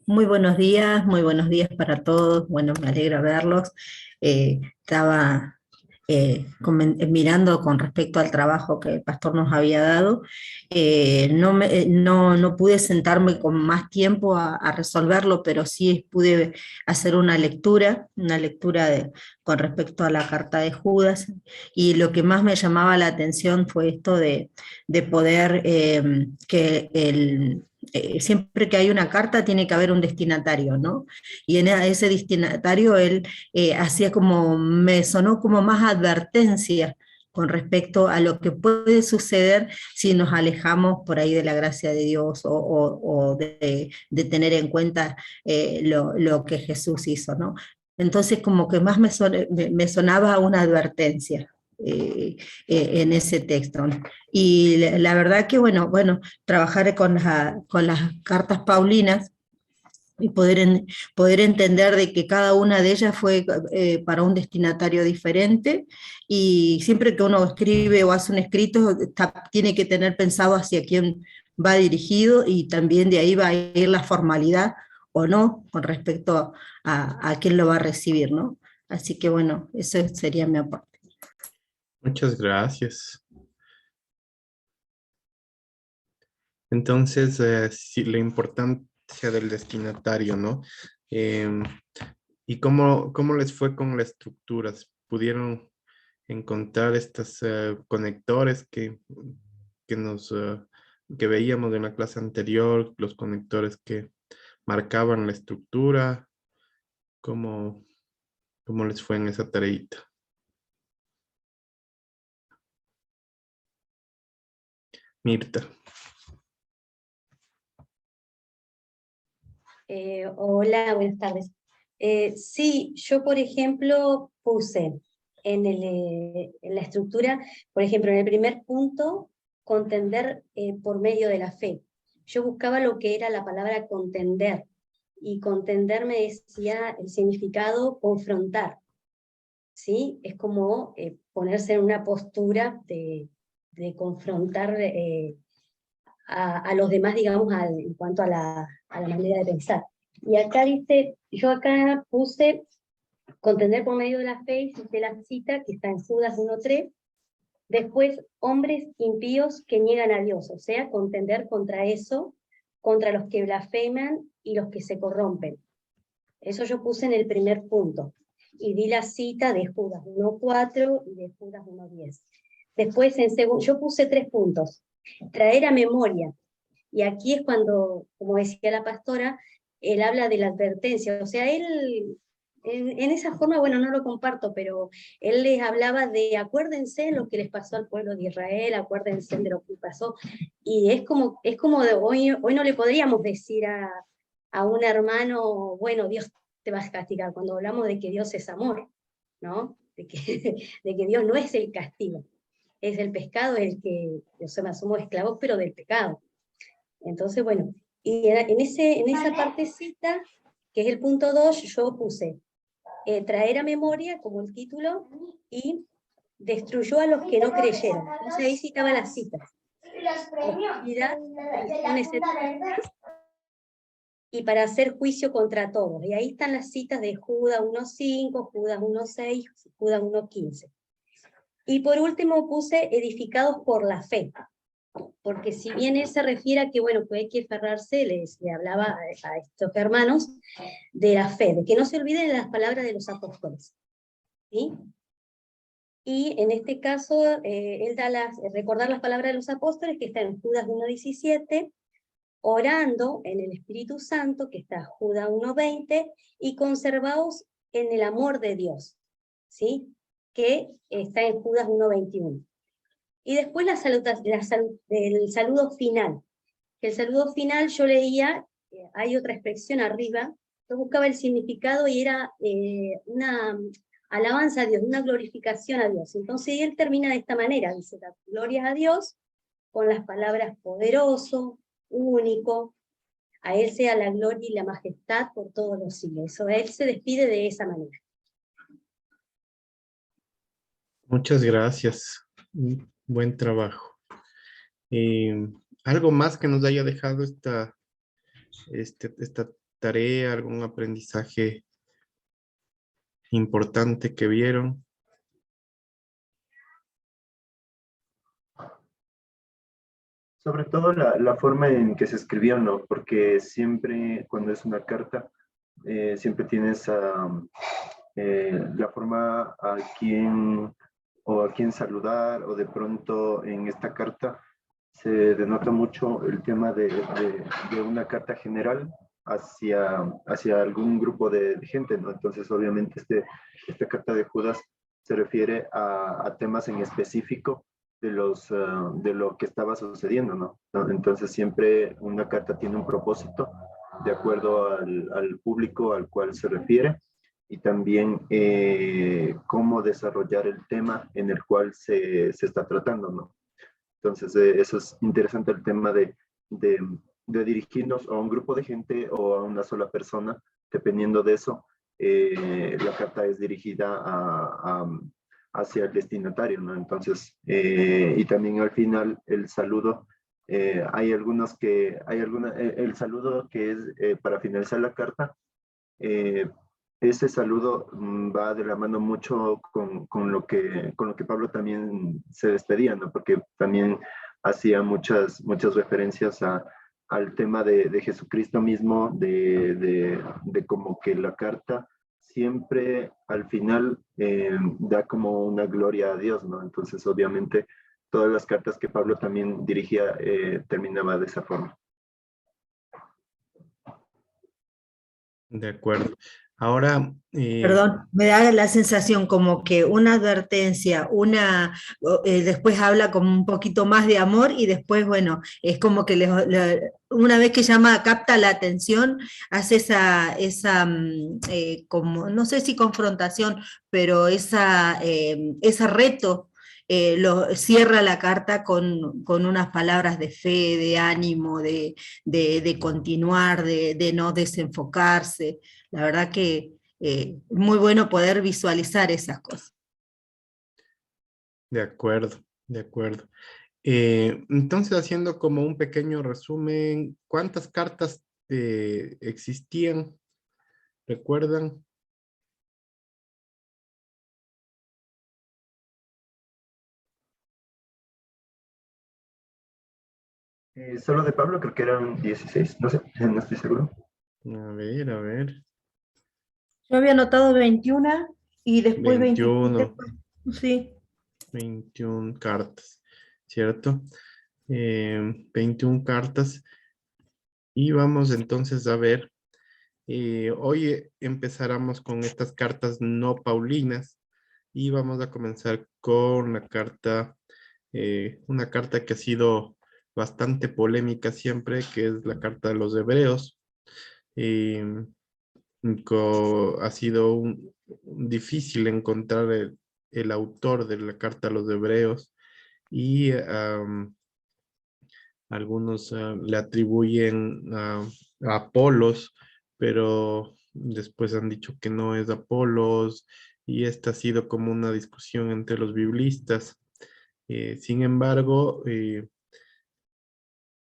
Muy buenos días para todos. Bueno, me alegra verlos. Estaba mirando con respecto al trabajo que el pastor nos había dado. No pude sentarme con más tiempo a resolverlo, pero sí pude hacer una lectura con respecto a la carta de Judas. Y lo que más me llamaba la atención fue esto de poder que siempre que hay una carta tiene que haber un destinatario, ¿no? Y en ese destinatario él hacía como, me sonó como más advertencia con respecto a lo que puede suceder si nos alejamos por ahí de la gracia de Dios o de tener en cuenta lo que Jesús hizo, ¿no? Entonces como que más me sonaba una advertencia en ese texto. Y la verdad que bueno, trabajar con las cartas paulinas y poder entender de que cada una de ellas fue para un destinatario diferente, y siempre que uno escribe o hace un escrito, tiene que tener pensado hacia quién va dirigido, y también de ahí va a ir la formalidad o no con respecto a quién lo va a recibir, ¿no? Así que bueno, eso sería mi aporte. Muchas gracias. Entonces, sí, la importancia del destinatario, ¿no? Em, ¿Y cómo les fue con las estructuras? ¿Pudieron encontrar estos conectores que que veíamos en la clase anterior, los conectores que marcaban la estructura? ¿Cómo, cómo les fue en esa tareita? Mirta. Hola, buenas tardes. Sí, yo por ejemplo puse en la estructura, por ejemplo, en el primer punto, contender por medio de la fe. Yo buscaba lo que era la palabra contender, y contender me decía el significado confrontar, ¿sí? Es como ponerse en una postura de confrontar a los demás, digamos, en cuanto a la manera de pensar. Y acá dice, yo acá puse contender por medio de la fe, y cité la cita que está en Judas 1:3, después hombres impíos que niegan a Dios, o sea, contender contra eso, contra los que blasfeman y los que se corrompen. Eso yo puse en el primer punto, y di la cita de Judas 1:4 y de Judas 1:10. Después, yo puse 3 puntos. Traer a memoria, y aquí es cuando, como decía la pastora, él habla de la advertencia. O sea, él, en esa forma, bueno, no lo comparto, pero él les hablaba de acuérdense lo que les pasó al pueblo de Israel, acuérdense de lo que pasó. Y es como de hoy no le podríamos decir a un hermano, bueno, Dios te va a castigar, cuando hablamos de que Dios es amor, ¿no? De que, de que Dios no es el castigo, es el pecado el que, o sea, somos esclavos, pero del pecado. Entonces, bueno, y en esa partecita, que es el punto 2, yo puse traer a memoria como el título, y destruyó a los que no creyeron. Entonces ahí citaba las citas. Hostilidad, traiciones eternas, y para hacer juicio contra todos. Y ahí están las citas de Judas 1:5, Judas 1:6, Judas 1:15. Y por último puse edificados por la fe, porque si bien él se refiere a que, bueno, pues hay que aferrarse, le hablaba a estos hermanos de la fe, de que no se olviden de las palabras de los apóstoles, ¿sí? Y en este caso, él da recordar las palabras de los apóstoles, que está en Judas 1:17, orando en el Espíritu Santo, que está Judas 1:20, y conservaos en el amor de Dios, ¿sí? Que está en Judas 1:21. Y después el saludo final. El saludo final yo leía, hay otra expresión arriba, yo buscaba el significado y era una alabanza a Dios, una glorificación a Dios. Entonces él termina de esta manera, dice, glorias a Dios, con las palabras poderoso, único, a él sea la gloria y la majestad por todos los siglos. Eso, él se despide de esa manera. Muchas gracias. Buen trabajo. ¿Algo más que nos haya dejado esta tarea, algún aprendizaje importante que vieron? Sobre todo la forma en que se escribió, ¿no? Porque siempre cuando es una carta, siempre tienes la forma a quién saludar, o de pronto en esta carta se denota mucho el tema de una carta general hacia algún grupo de gente, ¿no? Entonces, obviamente, esta carta de Judas se refiere a temas en específico de lo que estaba sucediendo, ¿no? Entonces, siempre una carta tiene un propósito de acuerdo al público al cual se refiere, y también cómo desarrollar el tema en el cual se está tratando, ¿no? Entonces, eso es interesante, el tema de, de dirigirnos a un grupo de gente o a una sola persona. Dependiendo de eso, la carta es dirigida hacia el destinatario, ¿no? Entonces, y también al final el saludo, el saludo que es para finalizar la carta, eh, ese saludo va de la mano mucho con lo que Pablo también se despedía, ¿no? Porque también hacía muchas referencias al tema de Jesucristo mismo, de como que la carta siempre al final da como una gloria a Dios, ¿no? Entonces, obviamente, todas las cartas que Pablo también dirigía terminaba de esa forma. De acuerdo. Ahora, Perdón, me da la sensación como que una advertencia, después habla como un poquito más de amor y después, bueno, es como que una vez que capta la atención, hace como, no sé si confrontación, pero ese reto, cierra la carta con unas palabras de fe, de ánimo, de continuar, de no desenfocarse. La verdad que muy bueno poder visualizar esas cosas. de acuerdo, de acuerdo. Entonces, haciendo como un pequeño resumen, ¿cuántas cartas existían? ¿Recuerdan? Solo de Pablo creo que eran 16, no sé, no estoy seguro. A ver, a ver. Yo había anotado 21 y después 27. 21, Sí. 21 cartas, ¿cierto? 21 cartas. Y vamos entonces a ver, hoy empezáramos con estas cartas no paulinas y vamos a comenzar con la carta, una carta que ha sido bastante polémica siempre, que es la carta de los hebreos. Eh, ha sido difícil encontrar el autor de la carta a los hebreos y algunos le atribuyen a Apolos, pero después han dicho que no es Apolos, y esta ha sido como una discusión entre los biblistas. Sin embargo,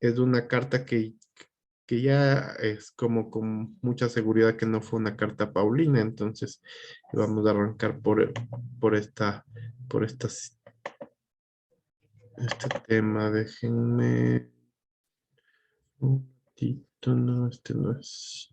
es una carta que ya es como con mucha seguridad que no fue una carta paulina. Entonces vamos a arrancar por por estas, este tema. Déjenme un momentito, no, este no es.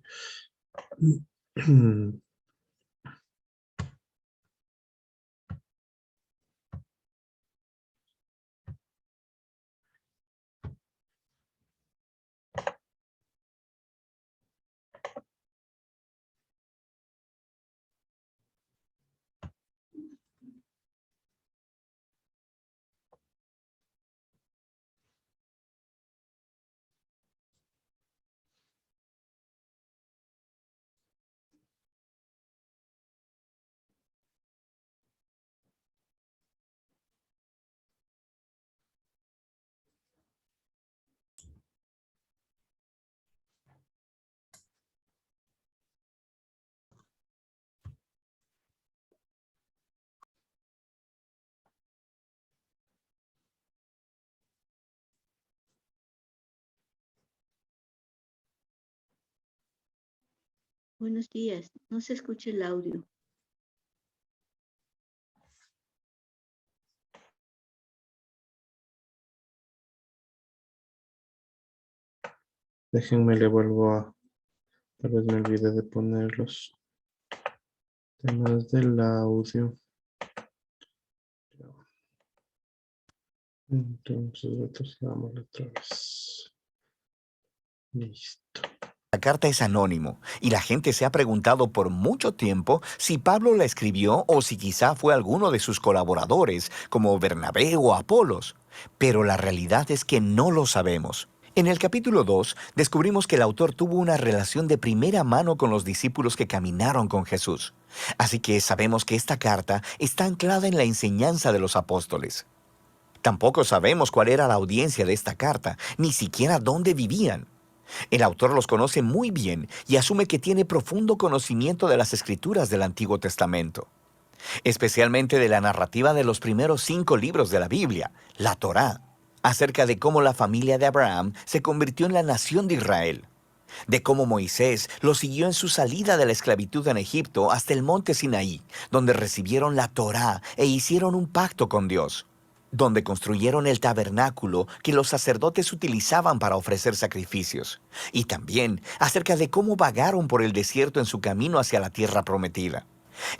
Buenos días. No se escucha el audio. Déjenme, le vuelvo a... Tal vez me olvidé de poner los temas del audio. Entonces, retrocedámoslo otra vez. Listo. La carta es anónimo y la gente se ha preguntado por mucho tiempo si Pablo la escribió o si quizá fue alguno de sus colaboradores, como Bernabé o Apolos. Pero la realidad es que no lo sabemos. En el capítulo 2 descubrimos que el autor tuvo una relación de primera mano con los discípulos que caminaron con Jesús. Así que sabemos que esta carta está anclada en la enseñanza de los apóstoles. Tampoco sabemos cuál era la audiencia de esta carta, ni siquiera dónde vivían. El autor los conoce muy bien y asume que tiene profundo conocimiento de las escrituras del Antiguo Testamento, especialmente de la narrativa de los primeros 5 libros de la Biblia, la Torá, acerca de cómo la familia de Abraham se convirtió en la nación de Israel, de cómo Moisés los siguió en su salida de la esclavitud en Egipto hasta el monte Sinaí, donde recibieron la Torá e hicieron un pacto con Dios, donde construyeron el tabernáculo que los sacerdotes utilizaban para ofrecer sacrificios, y también acerca de cómo vagaron por el desierto en su camino hacia la tierra prometida.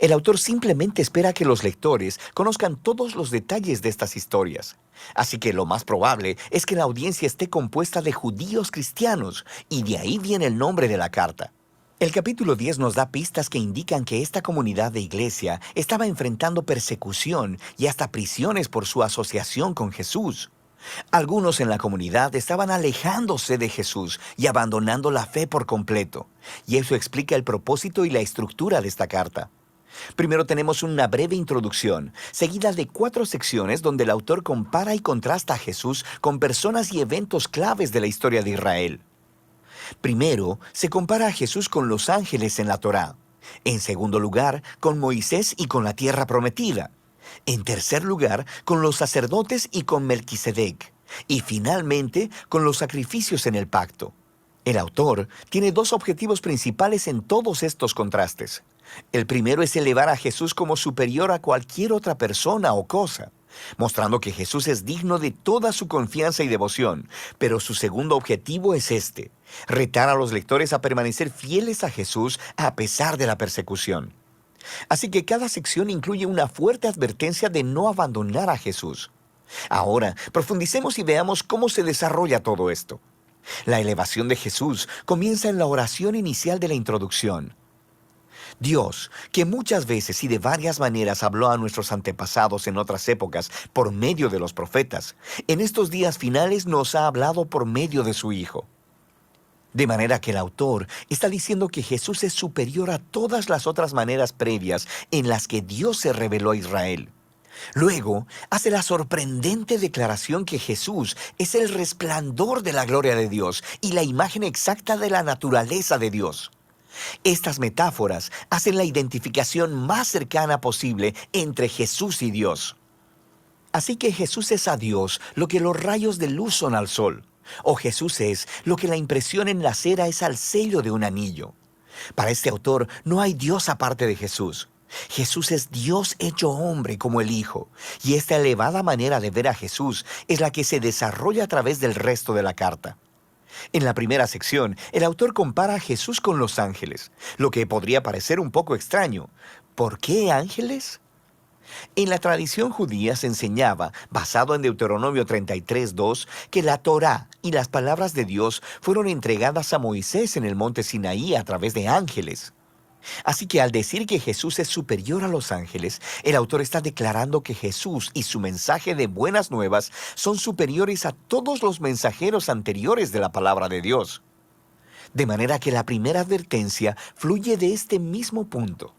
El autor simplemente espera que los lectores conozcan todos los detalles de estas historias. Así que lo más probable es que la audiencia esté compuesta de judíos cristianos, y de ahí viene el nombre de la carta. El capítulo 10 nos da pistas que indican que esta comunidad de iglesia estaba enfrentando persecución y hasta prisiones por su asociación con Jesús. Algunos en la comunidad estaban alejándose de Jesús y abandonando la fe por completo, y eso explica el propósito y la estructura de esta carta. Primero tenemos una breve introducción, seguida de 4 secciones donde el autor compara y contrasta a Jesús con personas y eventos claves de la historia de Israel. Primero, se compara a Jesús con los ángeles en la Torá. En segundo lugar, con Moisés y con la tierra prometida. En tercer lugar, con los sacerdotes y con Melquisedec. Y finalmente, con los sacrificios en el pacto. El autor tiene 2 objetivos principales en todos estos contrastes. El primero es elevar a Jesús como superior a cualquier otra persona o cosa, mostrando que Jesús es digno de toda su confianza y devoción. Pero su segundo objetivo es retar a los lectores a permanecer fieles a Jesús a pesar de la persecución. Así que cada sección incluye una fuerte advertencia de no abandonar a Jesús. Ahora, profundicemos y veamos cómo se desarrolla todo esto. La elevación de Jesús comienza en la oración inicial de la introducción. Dios, que muchas veces y de varias maneras habló a nuestros antepasados en otras épocas por medio de los profetas, en estos días finales nos ha hablado por medio de su Hijo. De manera que el autor está diciendo que Jesús es superior a todas las otras maneras previas en las que Dios se reveló a Israel. Luego, hace la sorprendente declaración que Jesús es el resplandor de la gloria de Dios y la imagen exacta de la naturaleza de Dios. Estas metáforas hacen la identificación más cercana posible entre Jesús y Dios. Así que Jesús es a Dios lo que los rayos de luz son al sol, o Jesús es lo que la impresión en la cera es al sello de un anillo. Para este autor no hay Dios aparte de Jesús. Jesús es Dios hecho hombre como el Hijo, y esta elevada manera de ver a Jesús es la que se desarrolla a través del resto de la carta. En la primera sección, el autor compara a Jesús con los ángeles, lo que podría parecer un poco extraño. ¿Por qué ángeles? En la tradición judía se enseñaba, basado en Deuteronomio 33:2, que la Torá y las palabras de Dios fueron entregadas a Moisés en el monte Sinaí a través de ángeles. Así que al decir que Jesús es superior a los ángeles, el autor está declarando que Jesús y su mensaje de buenas nuevas son superiores a todos los mensajeros anteriores de la palabra de Dios. De manera que la primera advertencia fluye de este mismo punto.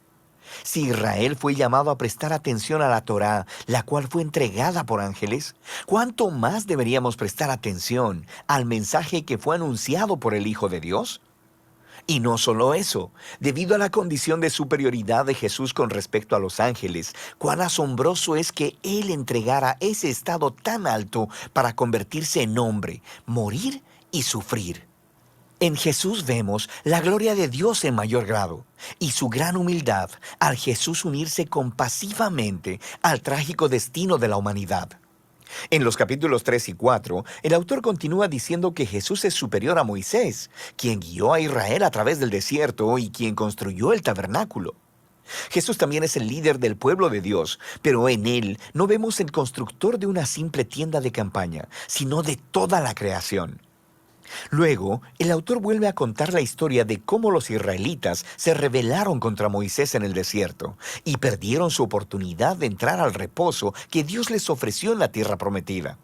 Si Israel fue llamado a prestar atención a la Torá, la cual fue entregada por ángeles, ¿cuánto más deberíamos prestar atención al mensaje que fue anunciado por el Hijo de Dios? Y no solo eso, debido a la condición de superioridad de Jesús con respecto a los ángeles, cuán asombroso es que Él entregara ese estado tan alto para convertirse en hombre, morir y sufrir. En Jesús vemos la gloria de Dios en mayor grado y su gran humildad al Jesús unirse compasivamente al trágico destino de la humanidad. En los capítulos 3 y 4, el autor continúa diciendo que Jesús es superior a Moisés, quien guió a Israel a través del desierto y quien construyó el tabernáculo. Jesús también es el líder del pueblo de Dios, pero en él no vemos el constructor de una simple tienda de campaña, sino de toda la creación. Luego, el autor vuelve a contar la historia de cómo los israelitas se rebelaron contra Moisés en el desierto y perdieron su oportunidad de entrar al reposo que Dios les ofreció en la tierra prometida.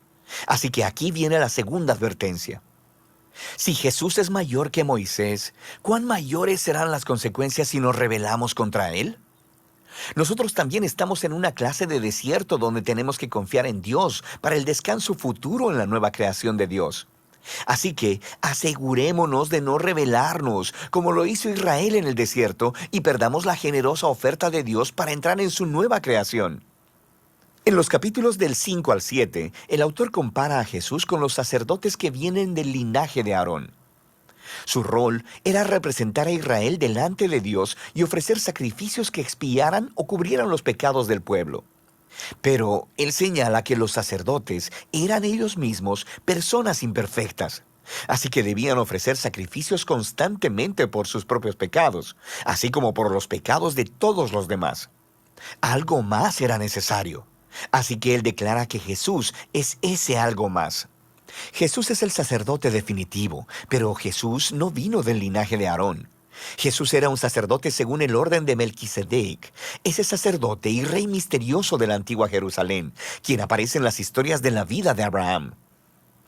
Así que aquí viene la segunda advertencia. Si Jesús es mayor que Moisés, ¿cuán mayores serán las consecuencias si nos rebelamos contra él? Nosotros también estamos en una clase de desierto donde tenemos que confiar en Dios para el descanso futuro en la nueva creación de Dios. Así que asegurémonos de no rebelarnos, como lo hizo Israel en el desierto, y perdamos la generosa oferta de Dios para entrar en su nueva creación. En los capítulos del 5 al 7, el autor compara a Jesús con los sacerdotes que vienen del linaje de Aarón. Su rol era representar a Israel delante de Dios y ofrecer sacrificios que expiaran o cubrieran los pecados del pueblo. Pero él señala que los sacerdotes eran ellos mismos personas imperfectas, así que debían ofrecer sacrificios constantemente por sus propios pecados, así como por los pecados de todos los demás. Algo más era necesario, así que él declara que Jesús es ese algo más. Jesús es el sacerdote definitivo, pero Jesús no vino del linaje de Aarón. Jesús era un sacerdote según el orden de Melquisedec, ese sacerdote y rey misterioso de la antigua Jerusalén, quien aparece en las historias de la vida de Abraham.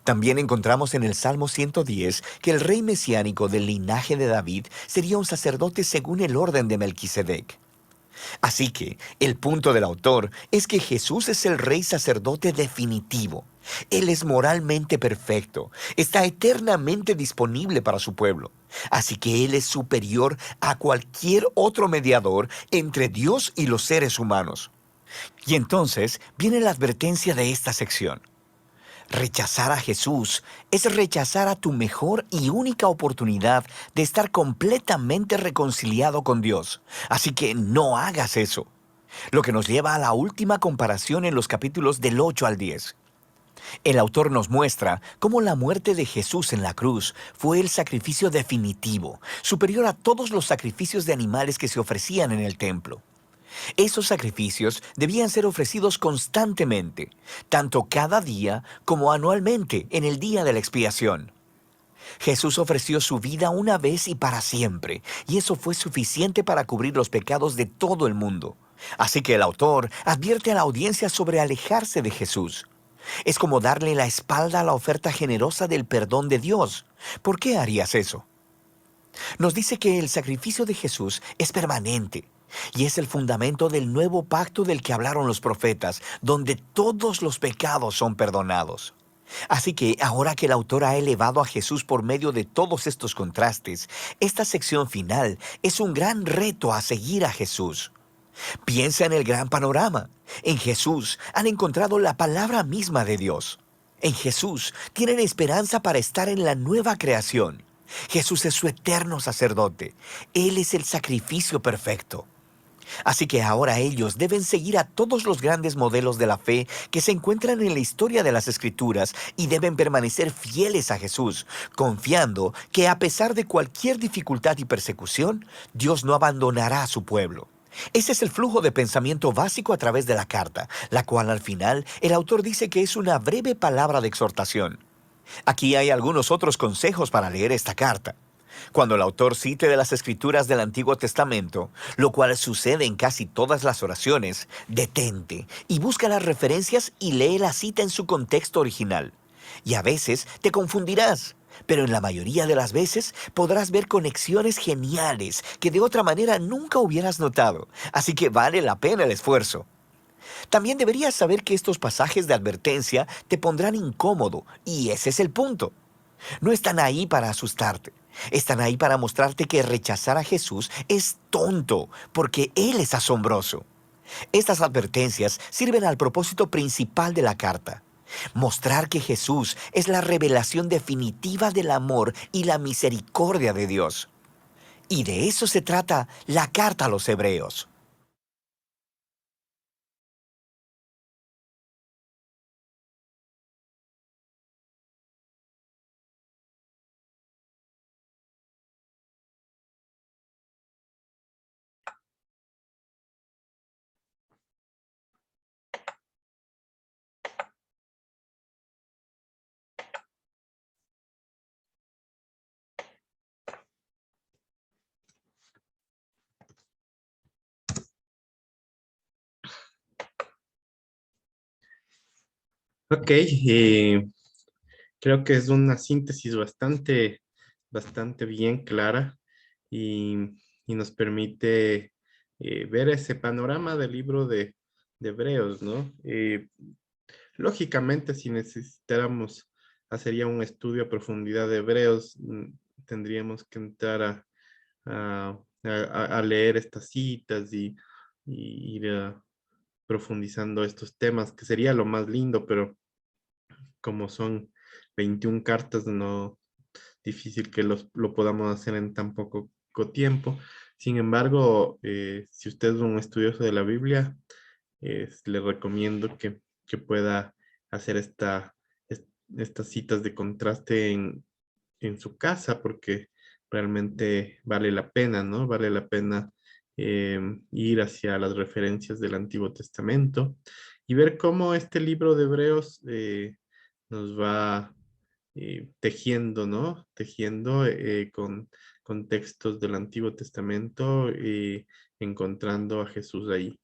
También encontramos en el Salmo 110 que el rey mesiánico del linaje de David sería un sacerdote según el orden de Melquisedec. Así que el punto del autor es que Jesús es el rey sacerdote definitivo. Él es moralmente perfecto, está eternamente disponible para su pueblo. Así que Él es superior a cualquier otro mediador entre Dios y los seres humanos. Y entonces viene la advertencia de esta sección. Rechazar a Jesús es rechazar a tu mejor y única oportunidad de estar completamente reconciliado con Dios. Así que no hagas eso. Lo que nos lleva a la última comparación en los capítulos del 8 al 10. El autor nos muestra cómo la muerte de Jesús en la cruz fue el sacrificio definitivo, superior a todos los sacrificios de animales que se ofrecían en el templo. Esos sacrificios debían ser ofrecidos constantemente, tanto cada día como anualmente en el día de la expiación. Jesús ofreció su vida una vez y para siempre, y eso fue suficiente para cubrir los pecados de todo el mundo. Así que el autor advierte a la audiencia sobre alejarse de Jesús. Es como darle la espalda a la oferta generosa del perdón de Dios. ¿Por qué harías eso? Nos dice que el sacrificio de Jesús es permanente y es el fundamento del nuevo pacto del que hablaron los profetas, donde todos los pecados son perdonados. Así que ahora que el autor ha elevado a Jesús por medio de todos estos contrastes, esta sección final es un gran reto a seguir a Jesús. Piensa en el gran panorama. En Jesús han encontrado la palabra misma de Dios. En Jesús tienen esperanza para estar en la nueva creación. Jesús es su eterno sacerdote. Él es el sacrificio perfecto. Así que ahora ellos deben seguir a todos los grandes modelos de la fe que se encuentran en la historia de las Escrituras y deben permanecer fieles a Jesús, confiando que a pesar de cualquier dificultad y persecución, Dios no abandonará a su pueblo. Ese es el flujo de pensamiento básico a través de la carta, la cual al final el autor dice que es una breve palabra de exhortación. Aquí hay algunos otros consejos para leer esta carta. Cuando el autor cite de las Escrituras del Antiguo Testamento, lo cual sucede en casi todas las oraciones, detente y busca las referencias y lee la cita en su contexto original. Y a veces te confundirás, pero en la mayoría de las veces podrás ver conexiones geniales que de otra manera nunca hubieras notado, así que vale la pena el esfuerzo. También deberías saber que estos pasajes de advertencia te pondrán incómodo, y ese es el punto. No están ahí para asustarte, están ahí para mostrarte que rechazar a Jesús es tonto, porque Él es asombroso. Estas advertencias sirven al propósito principal de la carta. Mostrar que Jesús es la revelación definitiva del amor y la misericordia de Dios. Y de eso se trata la carta a los Hebreos. Ok, creo que es una síntesis bastante bien clara y, y nos permite ver ese panorama del libro de Hebreos, ¿no? Lógicamente, si necesitáramos hacer ya un estudio a profundidad de Hebreos, tendríamos que entrar a leer estas citas y ir profundizando estos temas, que sería lo más lindo, pero como son 21 cartas, no difícil que lo podamos hacer en tan poco tiempo. Sin embargo, si usted es un estudioso de la Biblia, le recomiendo que pueda hacer estas citas de contraste en su casa, porque realmente vale la pena, ¿no? Vale la pena ir hacia las referencias del Antiguo Testamento y ver cómo este libro de Hebreos nos va tejiendo, ¿no? Tejiendo con textos del Antiguo Testamento y encontrando a Jesús ahí.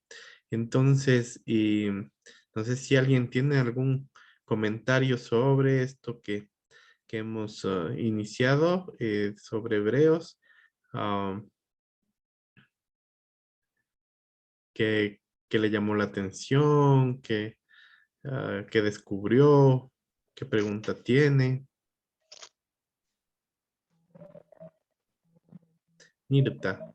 Entonces, no sé si alguien tiene algún comentario sobre esto que hemos iniciado sobre Hebreos, ah, que le llamó la atención, que descubrió, qué pregunta tiene. Mirta.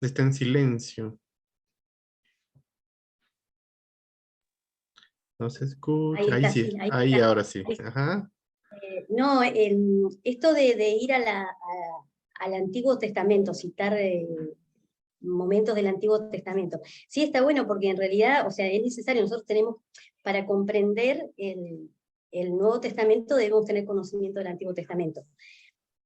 Está en silencio. No se Ahí escucha. Ahí está, sí. sí, ahí Ahí está. ahora sí. Ahí está. Ajá. No, esto de ir al Antiguo Testamento, citar momentos del Antiguo Testamento, sí está bueno porque en realidad, o sea, es necesario, nosotros tenemos, para comprender el Nuevo Testamento debemos tener conocimiento del Antiguo Testamento.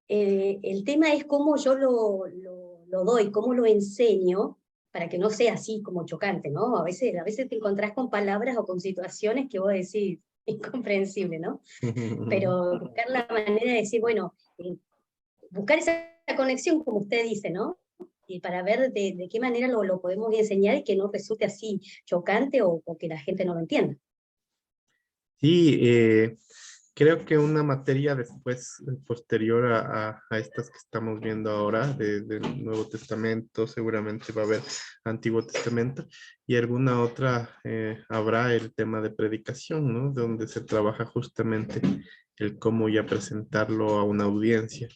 El tema es cómo yo lo doy, cómo lo enseño, para que no sea así como chocante, ¿no? A veces te encontrás con palabras o con situaciones que vos decís, incomprensible, ¿no? Pero buscar la manera de decir, bueno, buscar esa conexión, como usted dice, ¿no? Y para ver de qué manera lo podemos enseñar y que no resulte así chocante o que la gente no lo entienda. Sí, creo que una materia después, posterior a estas que estamos viendo ahora, del Nuevo Testamento, seguramente va a haber Antiguo Testamento, y alguna otra habrá el tema de predicación, ¿no? Donde se trabaja justamente el cómo ya presentarlo a una audiencia,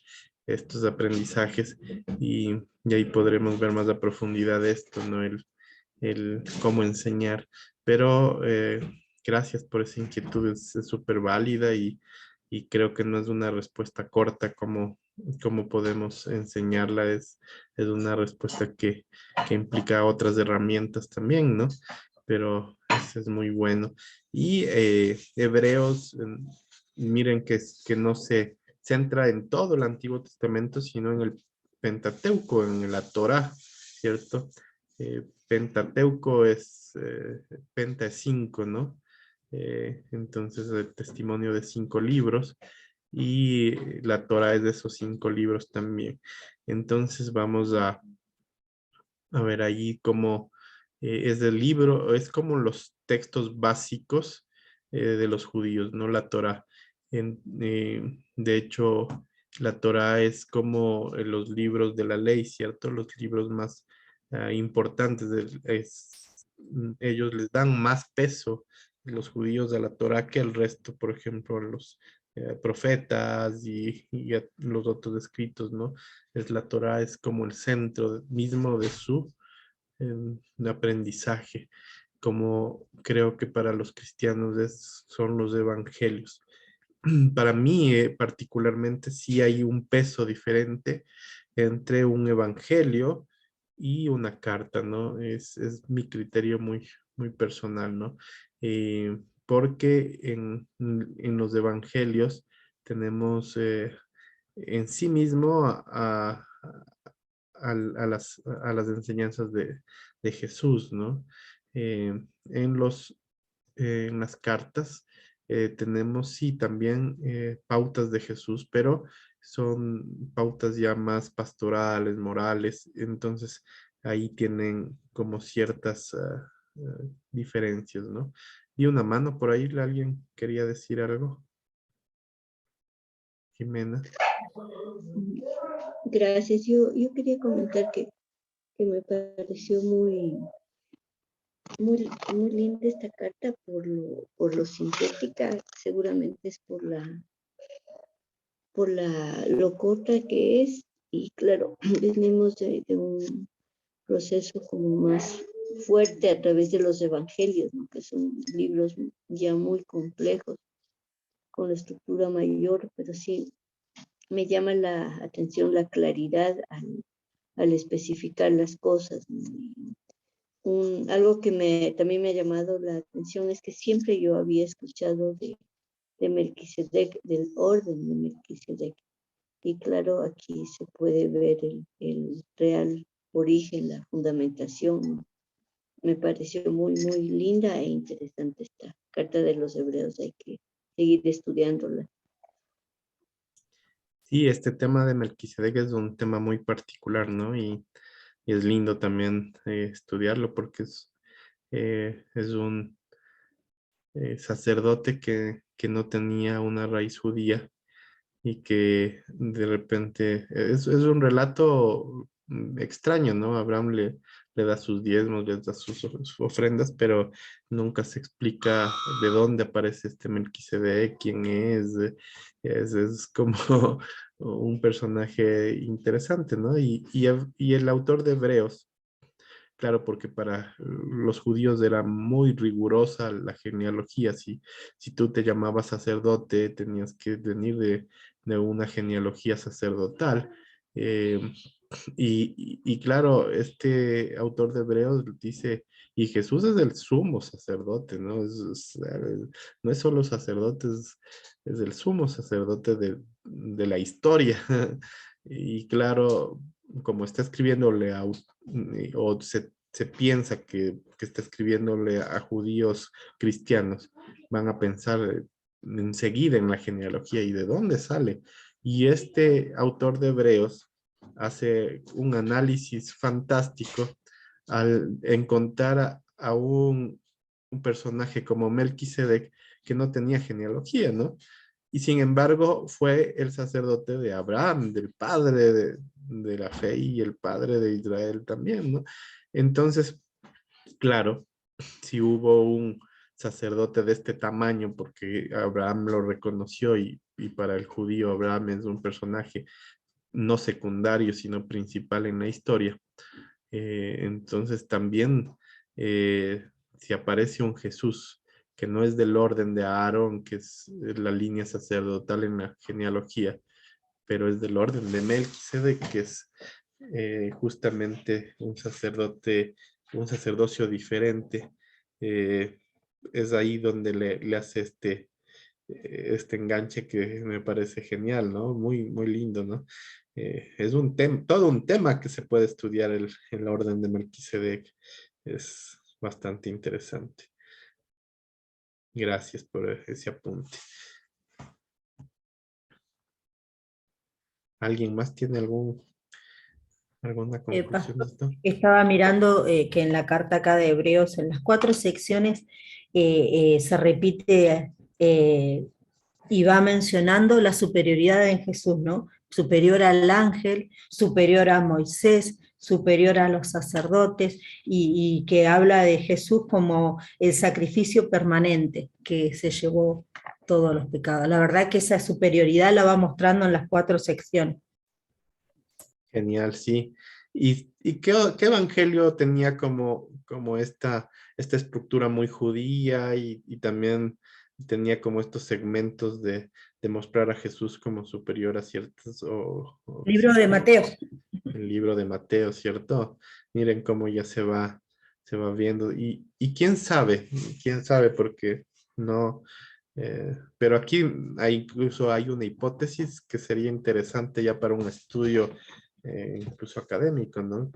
estos aprendizajes, y ahí podremos ver más a profundidad esto, ¿no? El cómo enseñar. Pero gracias por esa inquietud, es súper válida y creo que no es una respuesta corta como podemos enseñarla, es una respuesta que implica otras herramientas también, ¿no? Pero eso es muy bueno. Y Hebreos, miren que no se centra en todo el Antiguo Testamento, sino en el Pentateuco, en la Torá, ¿cierto? Pentateuco es, Penta es 5, ¿no? Entonces el testimonio de 5 libros y la Torá es de esos 5 libros también. Entonces vamos a ver allí cómo es el libro, es como los textos básicos de los judíos, ¿no? La Torá. De hecho, la Torá es como los libros de la ley, ¿cierto? Los libros más importantes. Ellos les dan más peso, los judíos, a la Torá que el resto, por ejemplo, profetas y los otros escritos, ¿no? La Torá es como el centro mismo de su aprendizaje, como creo que para los cristianos son los evangelios. Para mí particularmente sí hay un peso diferente entre un evangelio y una carta, ¿no? Es mi criterio muy personal, ¿no? Porque en los evangelios tenemos en sí mismo a las enseñanzas de Jesús, ¿no? En en las cartas tenemos sí también pautas de Jesús, pero son pautas ya más pastorales, morales, entonces ahí tienen como ciertas diferencias, ¿no? Y una mano por ahí, ¿alguien quería decir algo? Jimena. Gracias. Yo quería comentar que me pareció muy linda esta carta por lo sintética, seguramente es lo corta que es, y claro, venimos de un proceso como más fuerte a través de los evangelios, ¿no? Que son libros ya muy complejos, con la estructura mayor, pero sí me llama la atención la claridad al especificar las cosas, ¿no? Algo que también me ha llamado la atención es que siempre yo había escuchado de Melquisedec, del orden de Melquisedec. Y claro, aquí se puede ver el real origen, la fundamentación, ¿no? Me pareció muy linda e interesante esta carta de los hebreos. Hay que seguir estudiándola. Sí, este tema de Melquisedec es un tema muy particular, ¿no? Y es lindo también estudiarlo porque es un sacerdote que no tenía una raíz judía y que de repente es un relato extraño, ¿no? Abraham le da sus diezmos, le da sus ofrendas, pero nunca se explica de dónde aparece este Melquisedec, quién es. Es como un personaje interesante, ¿no? Y el autor de Hebreos, claro, porque para los judíos era muy rigurosa la genealogía. Si tú te llamabas sacerdote, tenías que venir de una genealogía sacerdotal. Eh, y claro, este autor de Hebreos dice, y Jesús es el sumo sacerdote, ¿no? No es solo sacerdote, es el sumo sacerdote de la historia. Y claro, como está escribiéndole o se piensa que está escribiéndole a judíos cristianos, van a pensar enseguida en la genealogía y de dónde sale. Y este autor de Hebreos hace un análisis fantástico al encontrar a un personaje como Melquisedec que no tenía genealogía, ¿no? Y sin embargo fue el sacerdote de Abraham, del padre de la fe y el padre de Israel también, ¿no? Entonces, claro, si hubo un sacerdote de este tamaño, porque Abraham lo reconoció y para el judío Abraham es un personaje no secundario, sino principal en la historia. Entonces también, si aparece un Jesús que no es del orden de Aarón, que es la línea sacerdotal en la genealogía, pero es del orden de Melquisedec, que es justamente un sacerdocio diferente, es ahí donde le hace este enganche que me parece genial, ¿no? Muy lindo, ¿no? Es todo un tema que se puede estudiar el orden de Melquisedec. Es bastante interesante. Gracias por ese apunte. ¿Alguien más tiene alguna conclusión de esto? Estaba mirando que en la carta acá de Hebreos, en las 4 secciones, se repite y va mencionando la superioridad en Jesús, ¿no? Superior al ángel, superior a Moisés, superior a los sacerdotes y que habla de Jesús como el sacrificio permanente que se llevó todos los pecados. La verdad que esa superioridad la va mostrando en las 4 secciones. Genial, sí. ¿Y qué evangelio tenía como esta estructura muy judía y también tenía como estos segmentos de mostrar a Jesús como superior a ciertos... Libro de Mateo. El libro de Mateo, ¿cierto? Miren cómo ya se va viendo. Y quién sabe, porque no... pero aquí incluso hay una hipótesis que sería interesante ya para un estudio incluso académico, ¿no?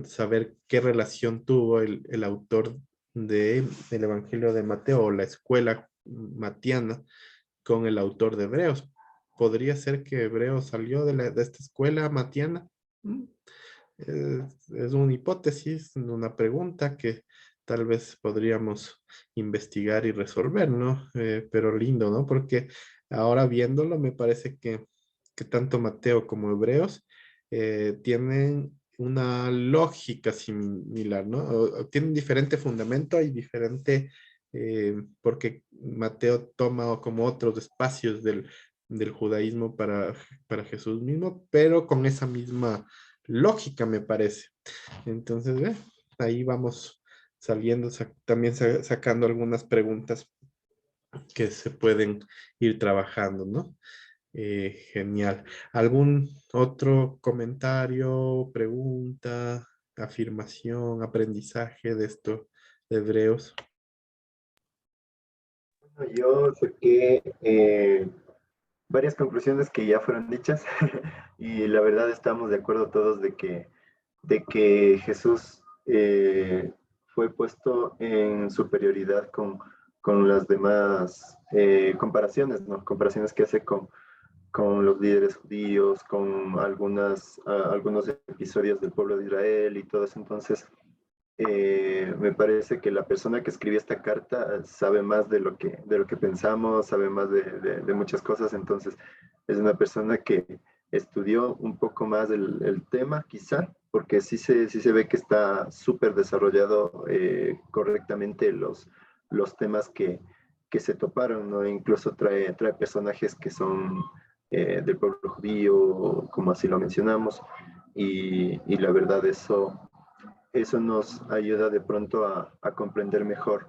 Saber qué relación tuvo el autor del Evangelio de Mateo o la escuela matiana con el autor de Hebreos. ¿Podría ser que Hebreos salió de esta escuela matiana? Mm, es una hipótesis, una pregunta que tal vez podríamos investigar y resolver, ¿no? Pero lindo, ¿no? Porque ahora viéndolo me parece que tanto Mateo como Hebreos tienen una lógica similar, ¿no? O tienen diferente fundamento y diferente, porque Mateo toma como otros espacios del judaísmo para Jesús mismo, pero con esa misma lógica, me parece. Entonces, ahí vamos saliendo, también sacando algunas preguntas que se pueden ir trabajando, ¿no? Genial. ¿Algún otro comentario, pregunta, afirmación, aprendizaje de esto de Hebreos? Yo saqué varias conclusiones que ya fueron dichas y la verdad estamos de acuerdo todos de que Jesús fue puesto en superioridad con las demás comparaciones, ¿no? Comparaciones que hace con los líderes judíos, con algunos episodios del pueblo de Israel y todo eso. Entonces, me parece que la persona que escribió esta carta sabe más de lo que pensamos, sabe más de muchas cosas. Entonces, es una persona que estudió un poco más el tema, quizá, porque sí se ve que está súper desarrollado correctamente los temas que se toparon, ¿no? Incluso trae personajes que son del pueblo judío, como así lo mencionamos, y la verdad eso nos ayuda de pronto a comprender mejor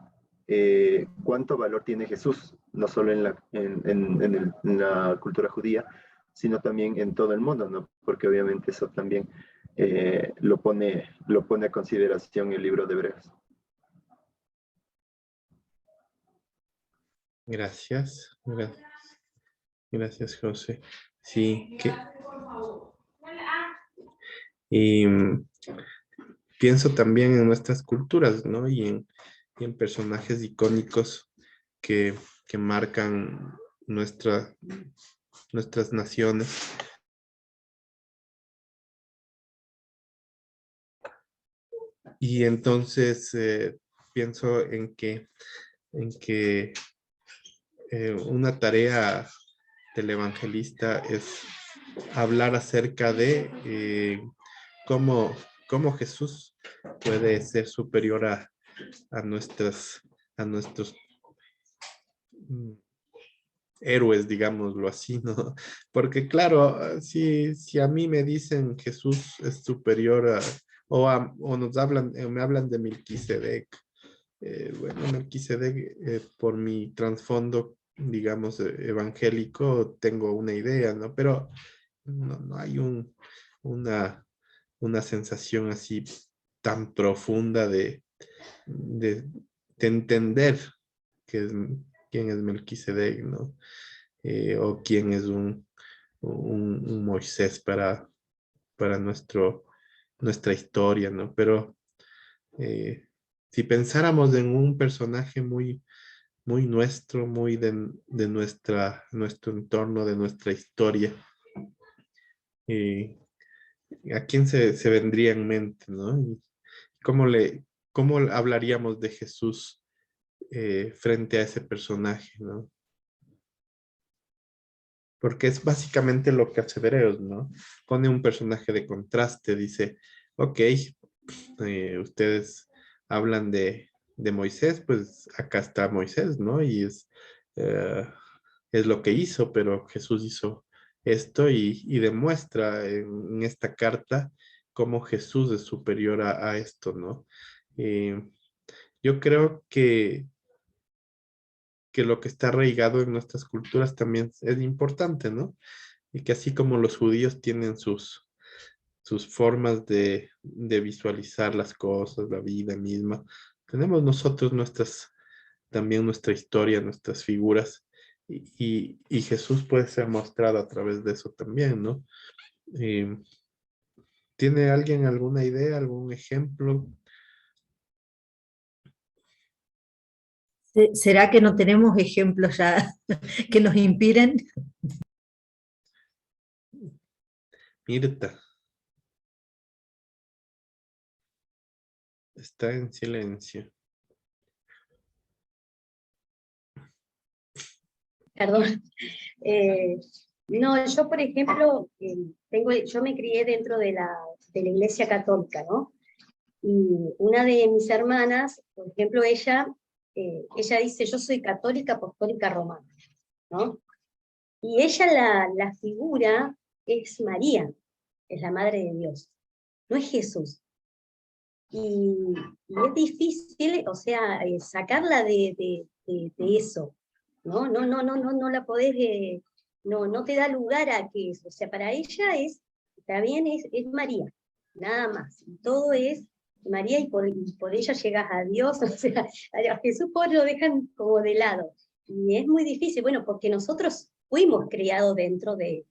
cuánto valor tiene Jesús, no solo en la cultura judía, sino también en todo el mundo, ¿no? Porque obviamente eso también lo pone a consideración el libro de Hebreos. Gracias. Gracias, José. Sí, y pienso también en nuestras culturas, ¿no? Y en personajes icónicos que marcan nuestras naciones. Y entonces pienso en que una tarea del evangelista es hablar acerca de cómo Jesús puede ser superior a nuestros mm, héroes, digámoslo así, ¿no? Porque claro, si a mí me dicen Jesús es superior o me hablan de Melquisedec, bueno, Melquisedec, por mi trasfondo, digamos, evangélico, tengo una idea, ¿no? Pero no hay una, una sensación así tan profunda de, de entender que quién es Melquisedec, ¿no? O quién es un Moisés para nuestra historia, ¿no? Pero si pensáramos en un personaje muy, muy nuestro, muy de nuestro entorno, de nuestra historia, ¿a quién se vendría en mente, ¿no? Y ¿cómo hablaríamos de Jesús frente a ese personaje, ¿no? Porque es básicamente lo que hace Hebreos, ¿no? Pone un personaje de contraste, dice, ok, ustedes hablan de Moisés, pues acá está Moisés, ¿no? Y es lo que hizo, pero Jesús hizo esto y demuestra en esta carta cómo Jesús es superior a esto, ¿no? Eh, yo creo que lo que está arraigado en nuestras culturas también es importante, ¿no? Y que así como los judíos tienen sus formas de visualizar las cosas, la vida misma, tenemos nosotros también nuestra historia, nuestras figuras, y Jesús puede ser mostrado a través de eso también, ¿no? Eh, ¿Tiene alguien alguna idea, algún ejemplo? ¿Será que no tenemos ejemplos ya que nos inspiren? Mirta, está en silencio. Perdón. No, yo por ejemplo, yo me crié dentro de la Iglesia Católica, ¿no? Y una de mis hermanas, por ejemplo, ella dice, yo soy católica apostólica romana, ¿no? Y ella la figura es María, es la Madre de Dios, no es Jesús. Y es difícil, o sea, sacarla de eso, ¿no? No la podés, no te da lugar a que eso, o sea, para ella también es María, nada más, y todo es María y por ella llegas a Dios, o sea, a Jesús por lo dejan como de lado, y es muy difícil, bueno, porque nosotros fuimos criados dentro de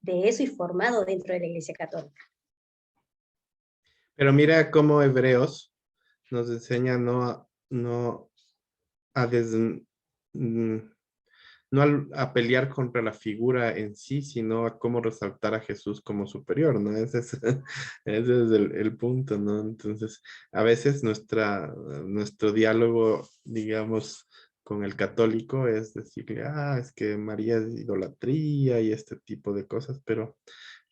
eso y formados dentro de la Iglesia Católica. Pero mira cómo Hebreos nos enseña no a no a pelear contra la figura en sí, sino a cómo resaltar a Jesús como superior, ¿no? Ese es el punto, ¿no? Entonces, a veces nuestro diálogo, digamos, con el católico es decirle, es que María es idolatría y este tipo de cosas, pero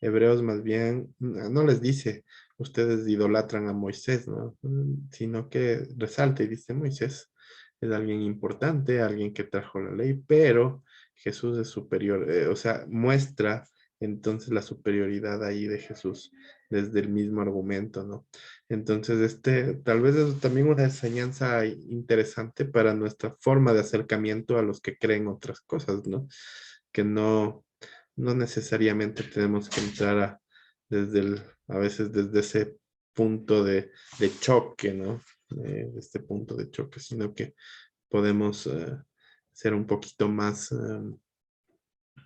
Hebreos más bien no les dice, ustedes idolatran a Moisés, ¿no? Sino que resalta y dice, Moisés es alguien importante, alguien que trajo la ley, pero Jesús es superior, o sea, muestra entonces la superioridad ahí de Jesús desde el mismo argumento, ¿no? Entonces, tal vez es también una enseñanza interesante para nuestra forma de acercamiento a los que creen otras cosas, ¿no? Que no necesariamente tenemos que entrar a veces desde ese punto de choque, ¿no? Este punto de choque, sino que podemos ser un poquito más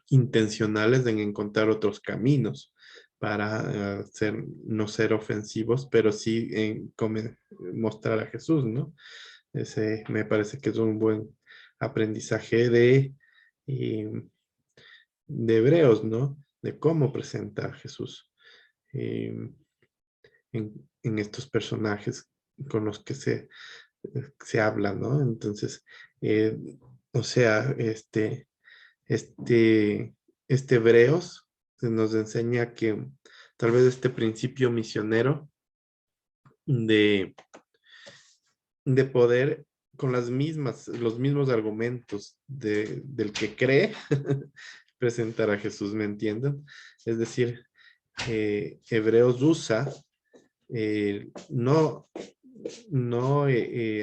intencionales en encontrar otros caminos para no ser ofensivos, pero sí mostrar a Jesús, ¿no? Ese me parece que es un buen aprendizaje eh, de Hebreos, ¿no? De cómo presenta a Jesús eh, en estos personajes con los que se habla, ¿no? Entonces, eh, o sea, este, este Hebreos nos enseña que tal vez este principio misionero de, de poder con los mismos argumentos del que cree presentar a Jesús, ¿me entienden? Es decir, Hebreos usa no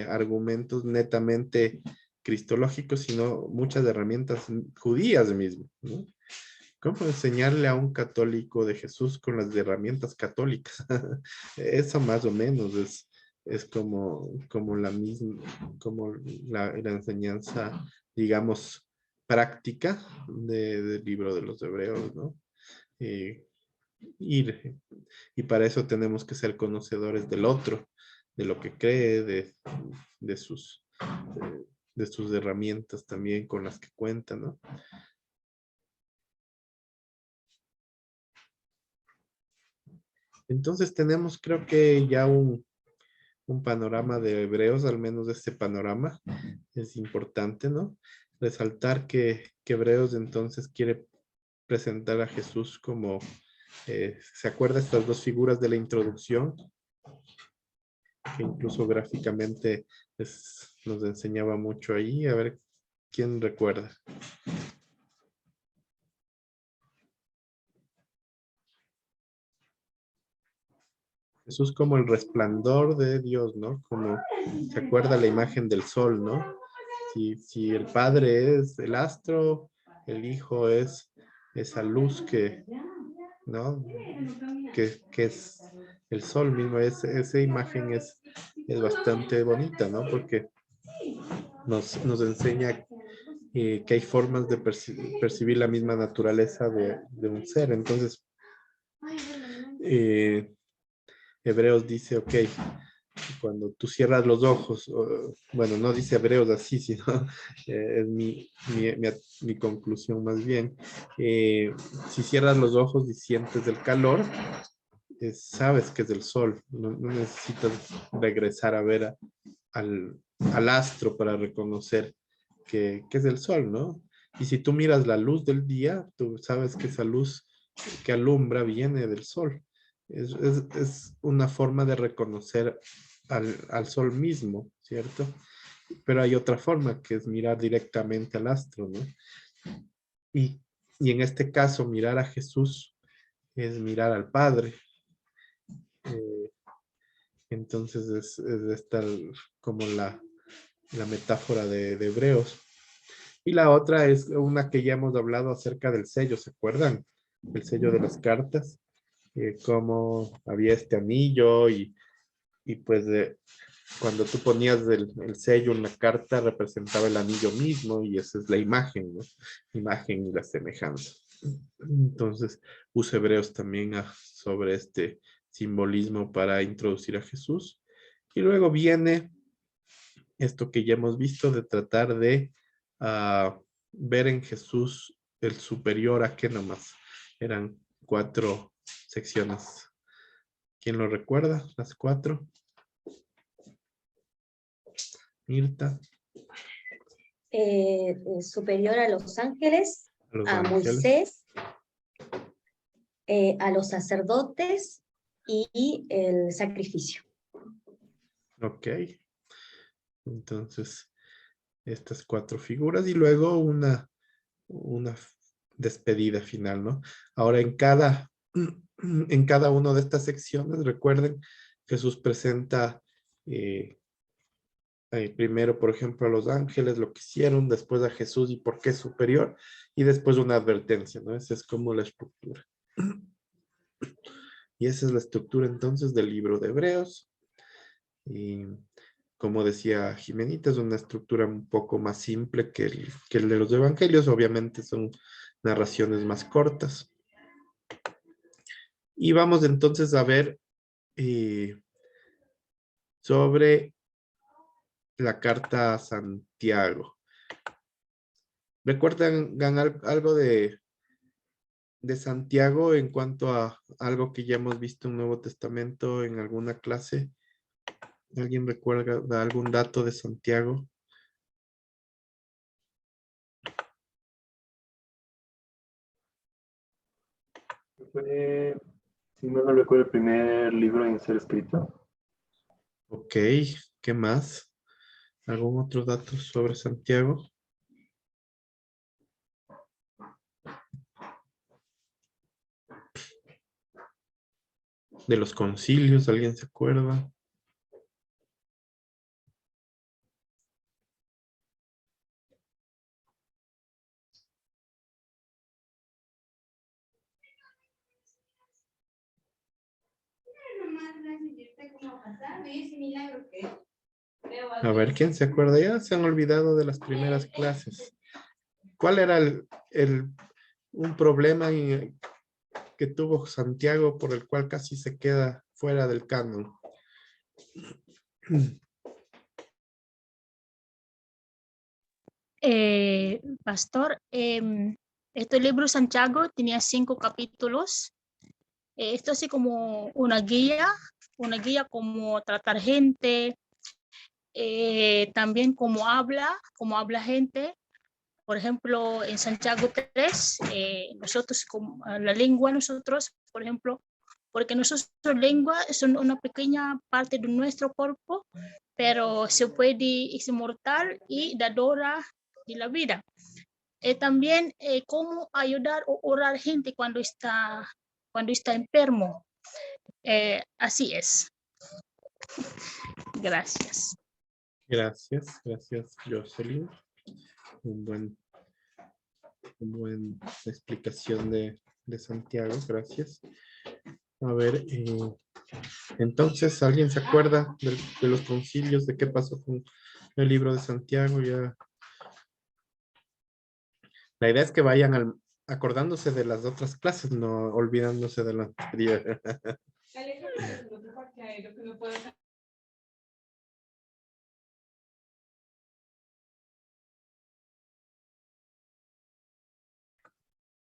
argumentos netamente cristológicos, sino muchas herramientas judías mismo, ¿no? ¿Cómo enseñarle a un católico de Jesús con las herramientas católicas? Eso más o menos es como la misma, como la enseñanza, digamos, práctica del libro de los Hebreos, ¿no? Eh, ir. Y para eso tenemos que ser conocedores del otro, de lo que cree, de sus, de sus herramientas también con las que cuenta, ¿no? Entonces tenemos, creo que ya un panorama de Hebreos, al menos este panorama es importante, ¿no? Resaltar que Hebreos entonces quiere presentar a Jesús como ¿Se acuerda estas dos figuras de la introducción? Que incluso gráficamente nos enseñaba mucho ahí. A ver, ¿quién recuerda? Jesús como el resplandor de Dios, ¿no? Como, ¿se acuerda la imagen del sol, no? Si el Padre es el astro, el Hijo es esa luz que, ¿no? Que es el sol mismo. Esa imagen es bastante bonita, ¿no? Porque nos enseña que hay formas de percibir la misma naturaleza de un ser. Entonces, Hebreos dice, ok, cuando tú cierras los ojos, bueno, no dice Hebreos así, sino es mi conclusión más bien. Si cierras los ojos y sientes el calor, sabes que es el sol. No necesitas regresar a ver al astro para reconocer que es el sol, ¿no? Y si tú miras la luz del día, tú sabes que esa luz que alumbra viene del sol. Es una forma de reconocer al sol mismo, ¿cierto? Pero hay otra forma que es mirar directamente al astro, ¿no? Y en este caso, mirar a Jesús es mirar al Padre. Entonces es esta como la metáfora de Hebreos. Y la otra es una que ya hemos hablado acerca del sello, ¿se acuerdan? El sello de las cartas, cómo había este anillo y pues cuando tú ponías el sello en la carta representaba el anillo mismo y esa es la imagen, ¿no? Imagen y la semejanza. Entonces usa Hebreos también sobre este simbolismo para introducir a Jesús. Y luego viene esto que ya hemos visto de tratar de ver en Jesús el superior a qué nomás. Eran 4 secciones. ¿Quién lo recuerda? Las 4. Mirta. Superior a los ángeles, A Moisés, a los sacerdotes y el sacrificio. Ok. Entonces, estas 4 figuras y luego una despedida final, ¿no? Ahora en cada una de estas secciones, recuerden, Jesús presenta primero, por ejemplo, a los ángeles, lo que hicieron, después a Jesús y por qué es superior, y después una advertencia, ¿no? Esa es como la estructura. Y esa es la estructura entonces del libro de Hebreos. Y como decía Jimenita, es una estructura un poco más simple que el de los evangelios. Obviamente son narraciones más cortas. Y vamos entonces a ver sobre la carta a Santiago. ¿Recuerdan algo de Santiago en cuanto a algo que ya hemos visto en Nuevo Testamento en alguna clase? ¿Alguien recuerda algún dato de Santiago? Fue, si no me recuerdo, el primer libro en ser escrito. Ok, ¿qué más? ¿Algún otro dato sobre Santiago? De los concilios, ¿alguien se acuerda? A ver, ¿quién se acuerda? Ya se han olvidado de las primeras clases. ¿Cuál era un problema que tuvo Santiago por el cual casi se queda fuera del canon? Pastor, este libro Santiago tenía 5 capítulos. Esto así como una guía como tratar gente, también cómo habla gente, Por ejemplo, en Santiago 3, nosotros, la lengua, nosotros, por ejemplo, porque nuestra lengua es una pequeña parte de nuestro cuerpo, pero es inmortal y dadora de la vida. También cómo ayudar o orar gente cuando está enfermo. Así es. Gracias. Gracias, Jocelyn. Una buena explicación de Santiago, gracias. A ver, entonces, ¿alguien se acuerda de los concilios, de qué pasó con el libro de Santiago? Ya. La idea es que vayan acordándose de las otras clases, no olvidándose de la anterior.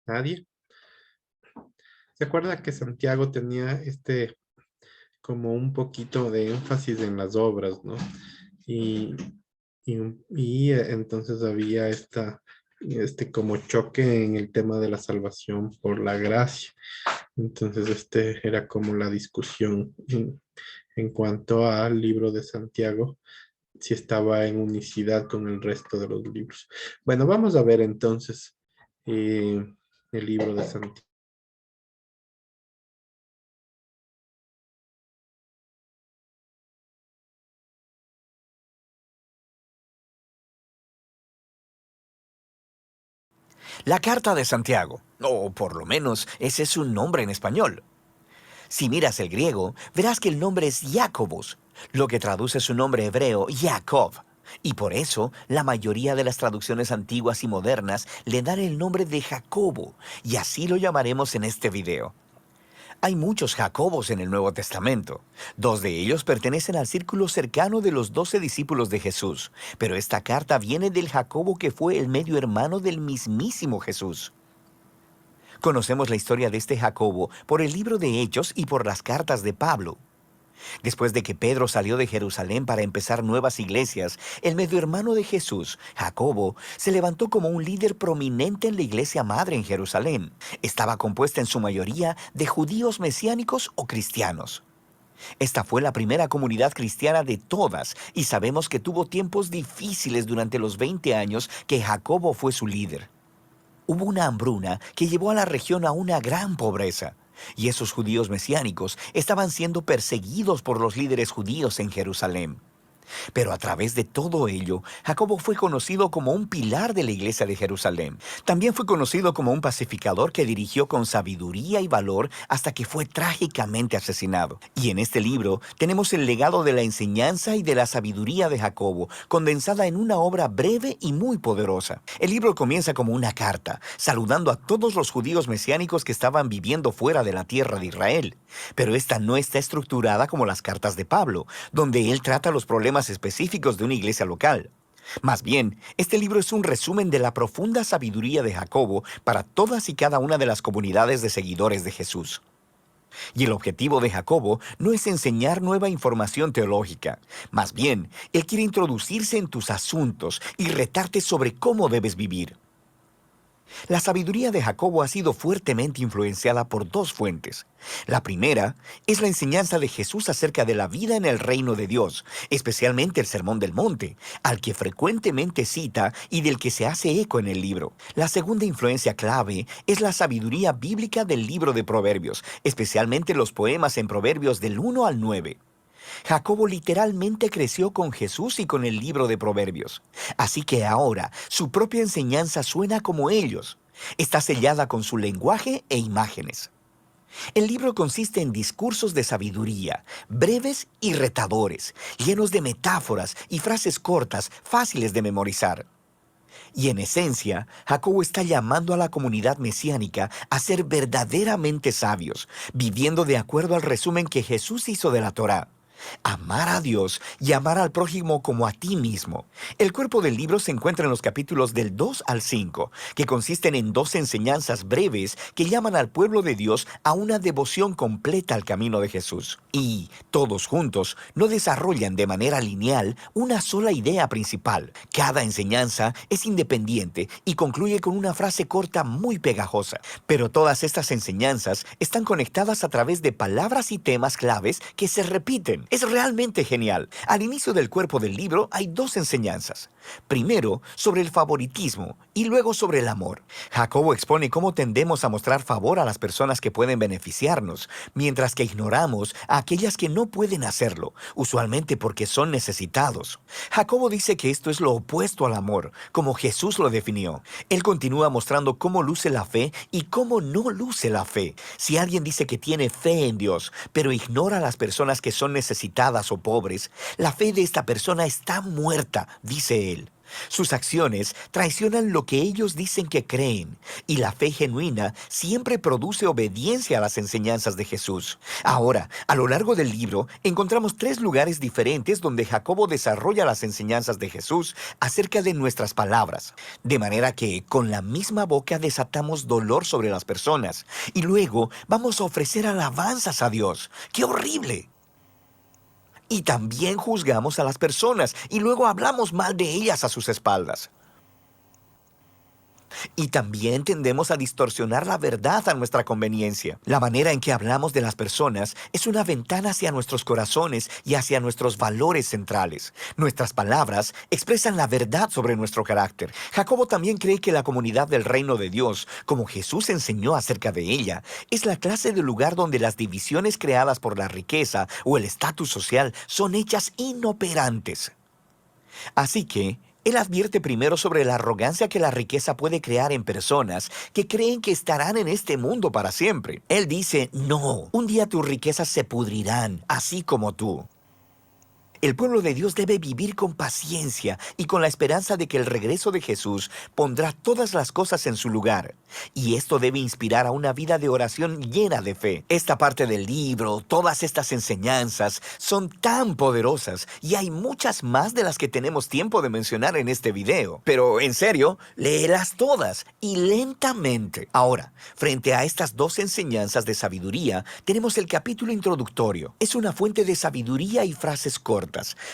¿Nadie? ¿Se acuerda que Santiago tenía como un poquito de énfasis en las obras, ¿no? Y entonces había como choque en el tema de la salvación por la gracia. Entonces era como la discusión en cuanto al libro de Santiago, si estaba en unicidad con el resto de los libros. Bueno, vamos a ver entonces el libro de Santiago. La carta de Santiago, o por lo menos ese es su nombre en español. Si miras el griego, verás que el nombre es Jacobos, lo que traduce su nombre hebreo Jacob. Y por eso, la mayoría de las traducciones antiguas y modernas le dan el nombre de Jacobo, y así lo llamaremos en este video. Hay muchos Jacobos en el Nuevo Testamento. 2 de ellos pertenecen al círculo cercano de los 12 discípulos de Jesús, pero esta carta viene del Jacobo que fue el medio hermano del mismísimo Jesús. Conocemos la historia de este Jacobo por el libro de Hechos y por las cartas de Pablo. Después de que Pedro salió de Jerusalén para empezar nuevas iglesias, el medio hermano de Jesús, Jacobo, se levantó como un líder prominente en la iglesia madre en Jerusalén. Estaba compuesta en su mayoría de judíos mesiánicos o cristianos. Esta fue la primera comunidad cristiana de todas y sabemos que tuvo tiempos difíciles durante los 20 años que Jacobo fue su líder. Hubo una hambruna que llevó a la región a una gran pobreza. Y esos judíos mesiánicos estaban siendo perseguidos por los líderes judíos en Jerusalén. Pero a través de todo ello, Jacobo fue conocido como un pilar de la iglesia de Jerusalén. También fue conocido como un pacificador que dirigió con sabiduría y valor hasta que fue trágicamente asesinado. Y en este libro tenemos el legado de la enseñanza y de la sabiduría de Jacobo, condensada en una obra breve y muy poderosa. El libro comienza como una carta, saludando a todos los judíos mesiánicos que estaban viviendo fuera de la tierra de Israel. Pero esta no está estructurada como las cartas de Pablo, donde él trata los problemas específicos de una iglesia local. Más bien, este libro es un resumen de la profunda sabiduría de Jacobo para todas y cada una de las comunidades de seguidores de Jesús. Y el objetivo de Jacobo no es enseñar nueva información teológica. Más bien, él quiere introducirse en tus asuntos y retarte sobre cómo debes vivir. La sabiduría de Jacobo ha sido fuertemente influenciada por 2 fuentes. La primera es la enseñanza de Jesús acerca de la vida en el reino de Dios, especialmente el Sermón del Monte, al que frecuentemente cita y del que se hace eco en el libro. La segunda influencia clave es la sabiduría bíblica del libro de Proverbios, especialmente los poemas en Proverbios del 1 al 9. Jacobo literalmente creció con Jesús y con el libro de Proverbios. Así que ahora su propia enseñanza suena como ellos. Está sellada con su lenguaje e imágenes. El libro consiste en discursos de sabiduría, breves y retadores, llenos de metáforas y frases cortas, fáciles de memorizar. Y en esencia, Jacobo está llamando a la comunidad mesiánica a ser verdaderamente sabios, viviendo de acuerdo al resumen que Jesús hizo de la Torá. Amar a Dios y amar al prójimo como a ti mismo. El cuerpo del libro se encuentra en los capítulos del 2 al 5, que consisten en 2 enseñanzas breves que llaman al pueblo de Dios a una devoción completa al camino de Jesús. Y, todos juntos, no desarrollan de manera lineal una sola idea principal. Cada enseñanza es independiente y concluye con una frase corta muy pegajosa. Pero todas estas enseñanzas están conectadas a través de palabras y temas claves que se repiten. Es realmente genial. Al inicio del cuerpo del libro hay 2 enseñanzas. Primero, sobre el favoritismo y luego sobre el amor. Jacobo expone cómo tendemos a mostrar favor a las personas que pueden beneficiarnos, mientras que ignoramos a aquellas que no pueden hacerlo, usualmente porque son necesitados. Jacobo dice que esto es lo opuesto al amor, como Jesús lo definió. Él continúa mostrando cómo luce la fe y cómo no luce la fe. Si alguien dice que tiene fe en Dios, pero ignora a las personas que son necesitadas o pobres, la fe de esta persona está muerta, dice él. Sus acciones traicionan lo que ellos dicen que creen, y la fe genuina siempre produce obediencia a las enseñanzas de Jesús. Ahora, a lo largo del libro, encontramos 3 lugares diferentes donde Jacobo desarrolla las enseñanzas de Jesús acerca de nuestras palabras, de manera que con la misma boca desatamos dolor sobre las personas, y luego vamos a ofrecer alabanzas a Dios. ¡Qué horrible! Y también juzgamos a las personas y luego hablamos mal de ellas a sus espaldas. Y también tendemos a distorsionar la verdad a nuestra conveniencia. La manera en que hablamos de las personas es una ventana hacia nuestros corazones y hacia nuestros valores centrales. Nuestras palabras expresan la verdad sobre nuestro carácter. Jacobo también cree que la comunidad del reino de Dios, como Jesús enseñó acerca de ella, es la clase de lugar donde las divisiones creadas por la riqueza o el estatus social son hechas inoperantes. Así que él advierte primero sobre la arrogancia que la riqueza puede crear en personas que creen que estarán en este mundo para siempre. Él dice, no, un día tus riquezas se pudrirán, así como tú. El pueblo de Dios debe vivir con paciencia y con la esperanza de que el regreso de Jesús pondrá todas las cosas en su lugar. Y esto debe inspirar a una vida de oración llena de fe. Esta parte del libro, todas estas enseñanzas, son tan poderosas y hay muchas más de las que tenemos tiempo de mencionar en este video. Pero, en serio, léelas todas y lentamente. Ahora, frente a estas 2 enseñanzas de sabiduría, tenemos el capítulo introductorio. Es una fuente de sabiduría y frases cortas,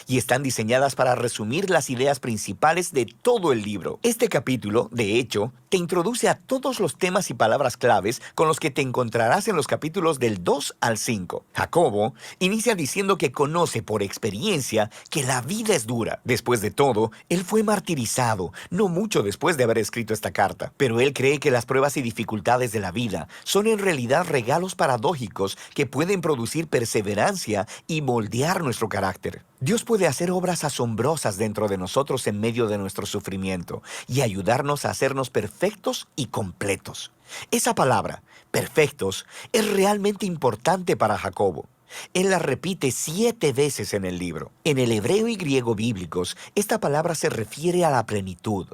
y están diseñadas para resumir las ideas principales de todo el libro. Este capítulo, de hecho, te introduce a todos los temas y palabras claves con los que te encontrarás en los capítulos del 2 al 5. Jacobo inicia diciendo que conoce por experiencia que la vida es dura. Después de todo, él fue martirizado, no mucho después de haber escrito esta carta, pero él cree que las pruebas y dificultades de la vida son en realidad regalos paradójicos que pueden producir perseverancia y moldear nuestro carácter. Dios puede hacer obras asombrosas dentro de nosotros en medio de nuestro sufrimiento y ayudarnos a hacernos perfectos y completos. Esa palabra, perfectos, es realmente importante para Jacobo. Él la repite 7 veces en el libro. En el hebreo y griego bíblicos, esta palabra se refiere a la plenitud.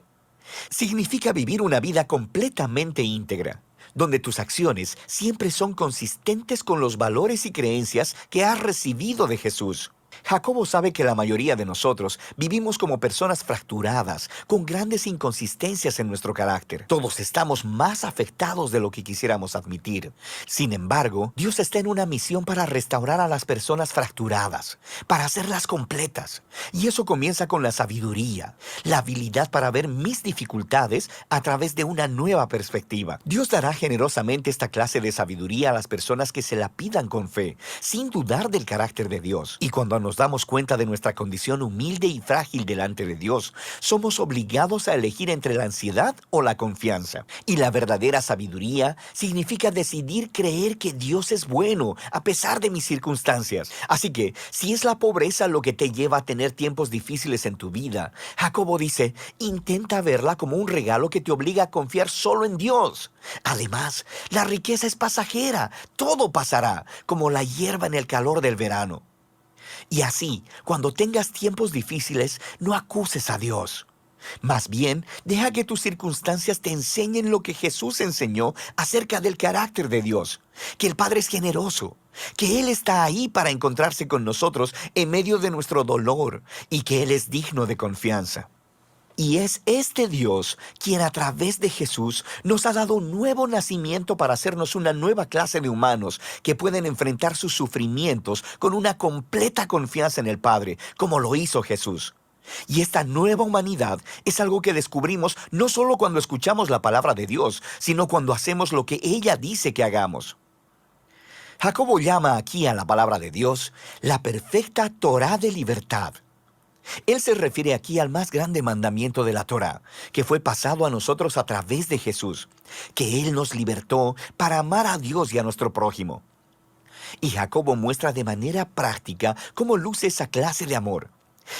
Significa vivir una vida completamente íntegra, donde tus acciones siempre son consistentes con los valores y creencias que has recibido de Jesús. Jacobo sabe que la mayoría de nosotros vivimos como personas fracturadas, con grandes inconsistencias en nuestro carácter. Todos estamos más afectados de lo que quisiéramos admitir. Sin embargo, Dios está en una misión para restaurar a las personas fracturadas, para hacerlas completas. Y eso comienza con la sabiduría, la habilidad para ver mis dificultades a través de una nueva perspectiva. Dios dará generosamente esta clase de sabiduría a las personas que se la pidan con fe, sin dudar del carácter de Dios. Y cuando nos damos cuenta de nuestra condición humilde y frágil delante de Dios, somos obligados a elegir entre la ansiedad o la confianza. Y la verdadera sabiduría significa decidir creer que Dios es bueno, a pesar de mis circunstancias. Así que, si es la pobreza lo que te lleva a tener tiempos difíciles en tu vida, Jacobo dice, intenta verla como un regalo que te obliga a confiar solo en Dios. Además, la riqueza es pasajera, todo pasará, como la hierba en el calor del verano. Y así, cuando tengas tiempos difíciles, no acuses a Dios. Más bien, deja que tus circunstancias te enseñen lo que Jesús enseñó acerca del carácter de Dios, que el Padre es generoso, que Él está ahí para encontrarse con nosotros en medio de nuestro dolor y que Él es digno de confianza. Y es este Dios quien a través de Jesús nos ha dado un nuevo nacimiento para hacernos una nueva clase de humanos que pueden enfrentar sus sufrimientos con una completa confianza en el Padre, como lo hizo Jesús. Y esta nueva humanidad es algo que descubrimos no solo cuando escuchamos la palabra de Dios, sino cuando hacemos lo que ella dice que hagamos. Jacobo llama aquí a la palabra de Dios la perfecta Torá de libertad. Él se refiere aquí al más grande mandamiento de la Torá, que fue pasado a nosotros a través de Jesús, que Él nos libertó para amar a Dios y a nuestro prójimo. Y Jacobo muestra de manera práctica cómo luce esa clase de amor.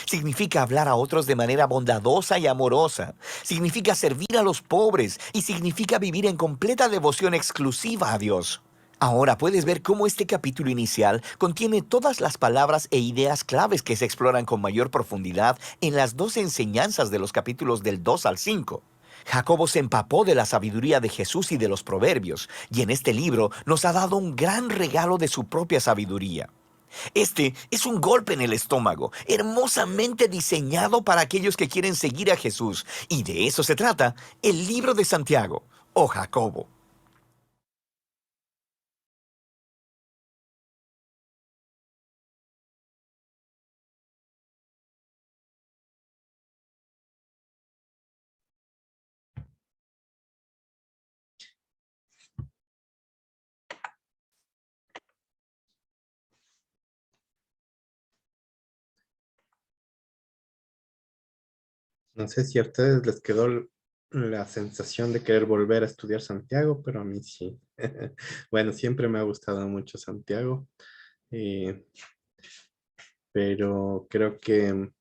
Significa hablar a otros de manera bondadosa y amorosa. Significa servir a los pobres y significa vivir en completa devoción exclusiva a Dios. Ahora puedes ver cómo este capítulo inicial contiene todas las palabras e ideas claves que se exploran con mayor profundidad en las dos enseñanzas de los capítulos del 2 al 5. Jacobo se empapó de la sabiduría de Jesús y de los proverbios, y en este libro nos ha dado un gran regalo de su propia sabiduría. Este es un golpe en el estómago, hermosamente diseñado para aquellos que quieren seguir a Jesús, y de eso se trata el libro de Santiago, o Jacobo. No sé si a ustedes les quedó la sensación de querer volver a estudiar Santiago, pero a mí sí. Bueno, siempre me ha gustado mucho Santiago, eh, pero creo que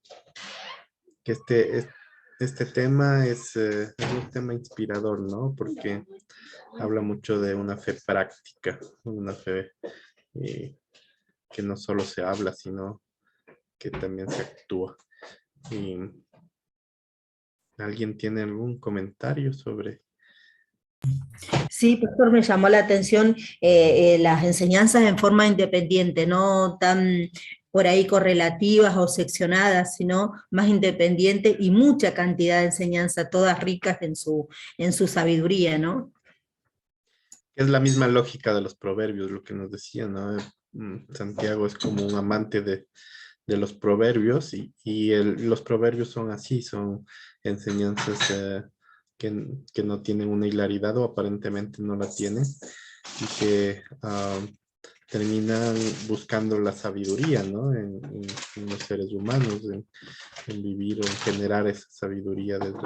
este tema es un tema inspirador, ¿no? Porque habla mucho de una fe práctica, una fe eh, que no solo se habla, sino que también se actúa. Y, ¿alguien tiene algún comentario sobre? Sí, pastor, me llamó la atención las enseñanzas en forma independiente, no tan por ahí correlativas o seccionadas, sino más independiente y mucha cantidad de enseñanza, todas ricas en su sabiduría, ¿no? Es la misma lógica de los proverbios, lo que nos decía, ¿no? Santiago es como un amante de los proverbios y los proverbios son así, son enseñanzas que no tienen una hilaridad o aparentemente no la tienen y que terminan buscando la sabiduría, ¿no? En los seres humanos, en vivir o en generar esa sabiduría desde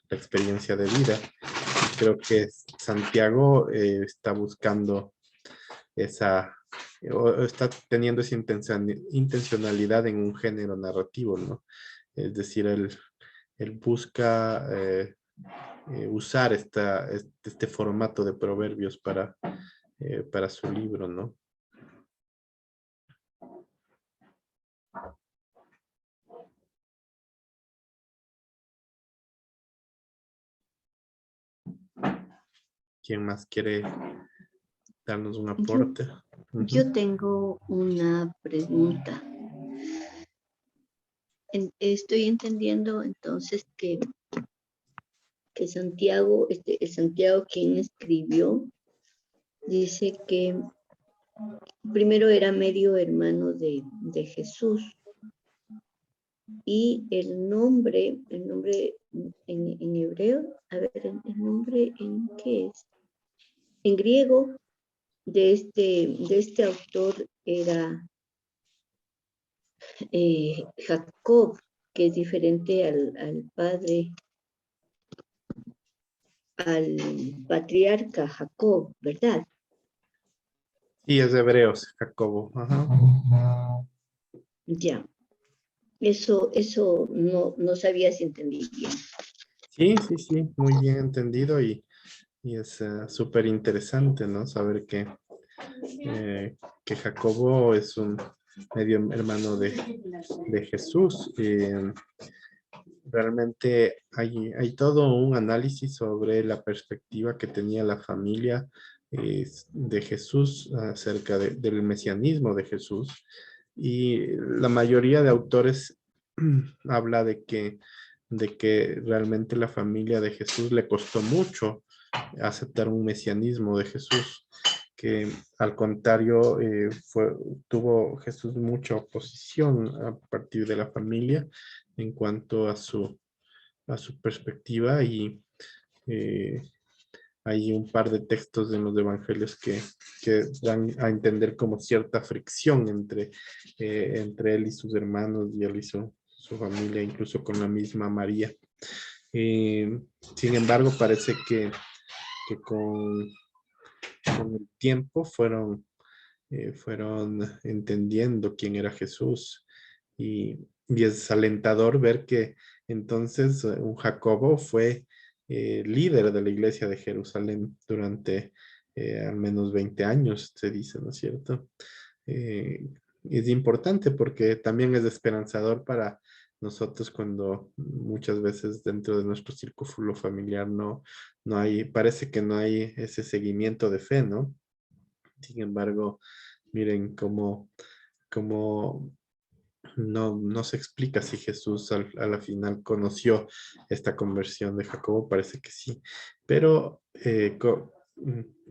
la experiencia de vida. Y creo que Santiago está buscando esa, o está teniendo esa intencionalidad en un género narrativo, ¿no? Es decir, él busca usar este formato de proverbios para su libro, ¿no? ¿Quién más quiere darnos un aporte? Yo tengo una pregunta. Estoy entendiendo entonces que Santiago, el Santiago quien escribió, dice que primero era medio hermano de Jesús. Y el nombre en hebreo, a ver, el nombre en qué es, en griego de este autor era Jacob, que es diferente al padre, al patriarca Jacob, ¿verdad? Sí, es de Hebreos, Jacobo. Ajá. Ya, eso no sabía si entendí bien. Sí, muy bien entendido y es súper interesante, ¿no? Saber que Jacobo es un medio hermano de Jesús. realmente hay todo un análisis sobre la perspectiva que tenía la familia de Jesús acerca del mesianismo de Jesús. Y la mayoría de autores habla de que realmente la familia de Jesús le costó mucho aceptar un mesianismo de Jesús, que al contrario tuvo Jesús mucha oposición a partir de la familia en cuanto a su perspectiva, y eh, hay un par de textos en los evangelios que dan a entender como cierta fricción entre él y sus hermanos y él y su familia, incluso con la misma María. Sin embargo, parece que con el tiempo fueron entendiendo quién era Jesús, y es alentador ver que entonces un Jacobo fue líder de la iglesia de Jerusalén durante al menos 20 años, se dice, ¿no es cierto? Es importante porque también es esperanzador para nosotros cuando muchas veces dentro de nuestro círculo familiar no hay, parece que no hay ese seguimiento de fe, ¿no? Sin embargo, miren cómo no se explica si Jesús a la final conoció esta conversión de Jacobo, parece que sí, pero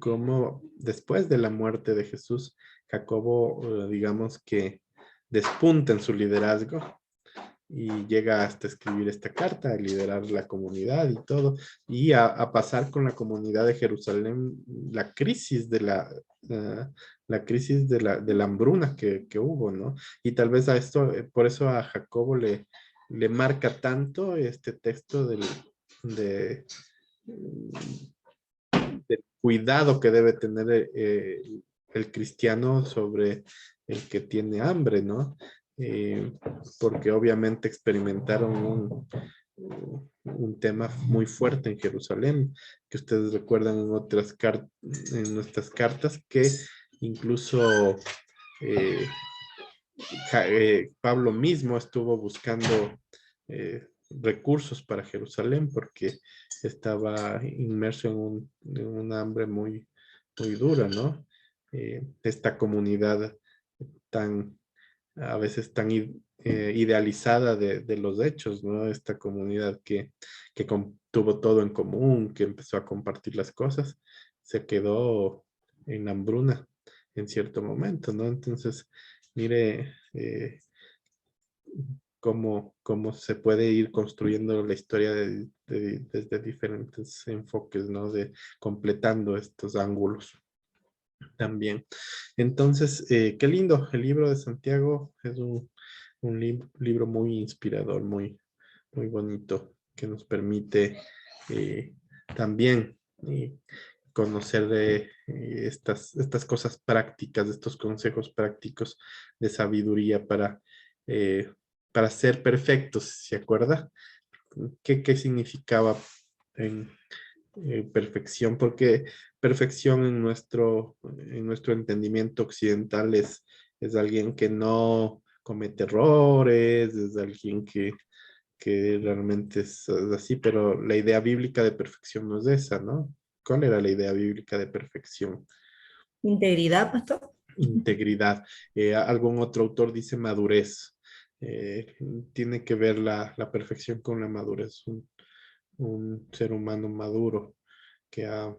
como después de la muerte de Jesús, Jacobo, digamos que despunta en su liderazgo y llega hasta escribir esta carta, a liderar la comunidad y todo, y a pasar con la comunidad de Jerusalén la crisis la crisis de la hambruna que hubo, ¿no? Y tal vez a esto, por eso a Jacobo le marca tanto este texto de, del cuidado que debe tener el cristiano sobre el que tiene hambre, ¿no? Porque obviamente experimentaron un tema muy fuerte en Jerusalén, que ustedes recuerdan en nuestras cartas, que incluso Pablo mismo estuvo buscando recursos para Jerusalén porque estaba inmerso en un hambre muy, muy dura, ¿no? Esta comunidad tan, a veces tan idealizada de los hechos, ¿no? Esta comunidad que tuvo todo en común, que empezó a compartir las cosas, se quedó en hambruna en cierto momento, ¿no? Entonces, mire cómo se puede ir construyendo la historia desde diferentes enfoques, ¿no? Completando estos ángulos también. Entonces, qué lindo, el libro de Santiago es un libro muy inspirador, muy, muy bonito, que nos permite también conocer de estas cosas prácticas, estos consejos prácticos de sabiduría para ser perfectos, ¿se acuerda? ¿Qué significaba en perfección? Porque perfección en nuestro entendimiento occidental es alguien que no comete errores, es alguien que realmente es así, pero la idea bíblica de perfección no es esa, ¿no? ¿Cuál era la idea bíblica de perfección? Integridad, pastor. Integridad. Algún otro autor dice madurez. Tiene que ver la perfección con la madurez. Un ser humano maduro que ha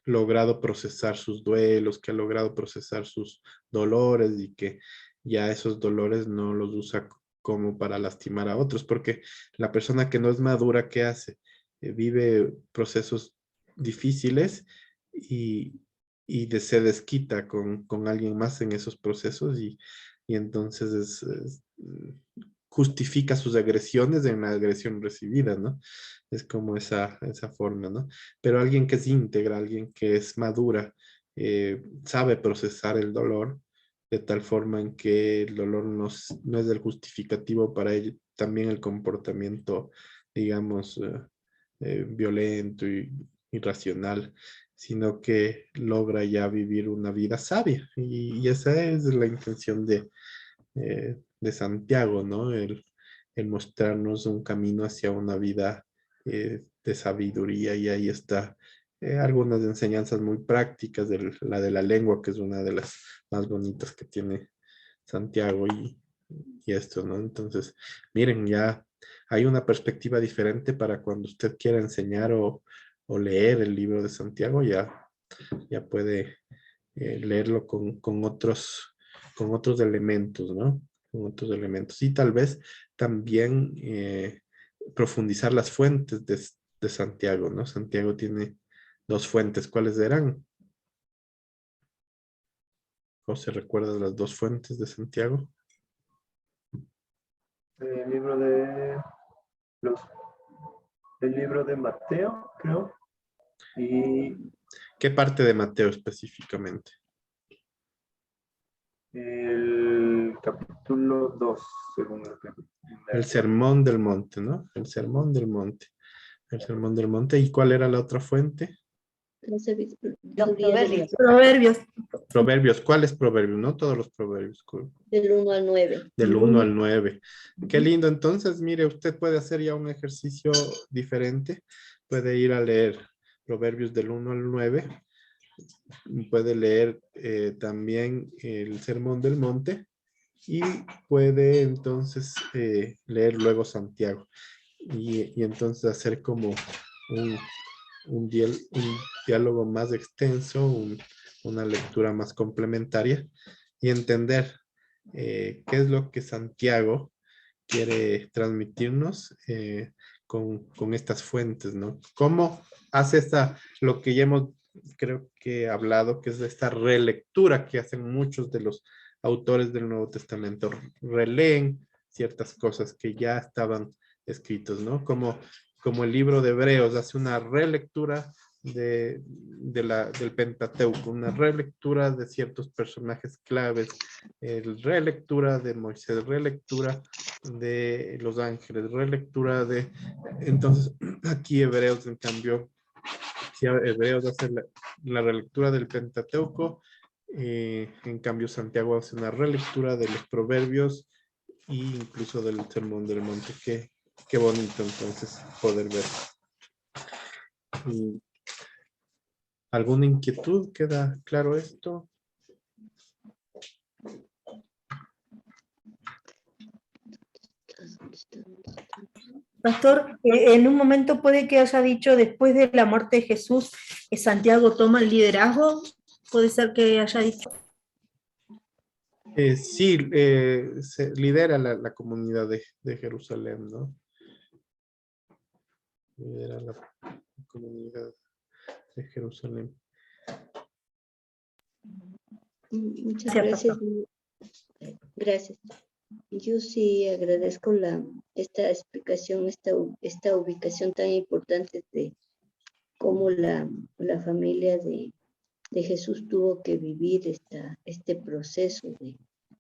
logrado procesar sus duelos, que ha logrado procesar sus dolores y que ya esos dolores no los usa como para lastimar a otros, porque la persona que no es madura, ¿qué hace? Vive procesos difíciles y se desquita con alguien más en esos procesos y entonces justifica sus agresiones en la agresión recibida, ¿no? Es como esa forma, ¿no? Pero alguien que es íntegra, alguien que es madura, sabe procesar el dolor de tal forma en que el dolor no es el justificativo para ello, también el comportamiento, digamos, violento y irracional, sino que logra ya vivir una vida sabia. Y esa es la intención de Santiago, ¿no? en mostrarnos un camino hacia una vida de sabiduría, y ahí está algunas enseñanzas muy prácticas, la de la lengua, que es una de las más bonitas que tiene Santiago, y esto, ¿no? Entonces, miren, ya hay una perspectiva diferente para cuando usted quiera enseñar o leer el libro de Santiago, ya puede leerlo con otros elementos, ¿no? Con otros elementos. Y tal vez también profundizar las fuentes de Santiago, ¿no? Santiago tiene dos fuentes. ¿Cuáles eran? ¿José recuerda las dos fuentes de Santiago? El libro de los, el libro de Mateo, creo. Y ¿Qué parte de Mateo específicamente? el capítulo 2, según lo que El Sermón del Monte, ¿no? El Sermón del Monte. El Sermón del Monte. ¿Y cuál era la otra fuente? La Los sabiduría proverbios. Proverbios. Proverbios. ¿Cuáles proverbios? No todos los proverbios. del 1 al 9. Del 1 al 9. Qué lindo. Entonces, mire, usted puede hacer ya un ejercicio diferente. Puede ir a leer Proverbios del 1 al 9. Puede leer también el Sermón del Monte, y puede entonces leer luego Santiago. Y entonces hacer como un diálogo más extenso, una lectura más complementaria, y entender qué es lo que Santiago quiere transmitirnos con estas fuentes, ¿no? ¿Cómo hace lo que ya hemos, creo que hablado, que es esta relectura que hacen muchos de los autores del Nuevo Testamento? Releen ciertas cosas que ya estaban escritos, ¿no? Como el libro de Hebreos hace una relectura del Pentateuco, una relectura de ciertos personajes claves, relectura de Moisés, relectura de los ángeles, relectura de... Entonces, aquí Hebreos, en cambio, si Hebreos hace la relectura del Pentateuco, en cambio Santiago hace una relectura de los Proverbios e incluso del Sermón del Monte. Qué bonito entonces poder ver. Y ¿alguna inquietud? ¿Queda claro esto? Pastor, en un momento puede que haya dicho después de la muerte de Jesús, Santiago toma el liderazgo. Puede ser que haya dicho. Sí, se lidera la comunidad de Jerusalén, ¿no? Lidera la comunidad de Jerusalén. Muchas Sí, gracias. pastor. Gracias. Yo sí agradezco esta explicación, esta ubicación tan importante de cómo la familia de Jesús tuvo que vivir este proceso de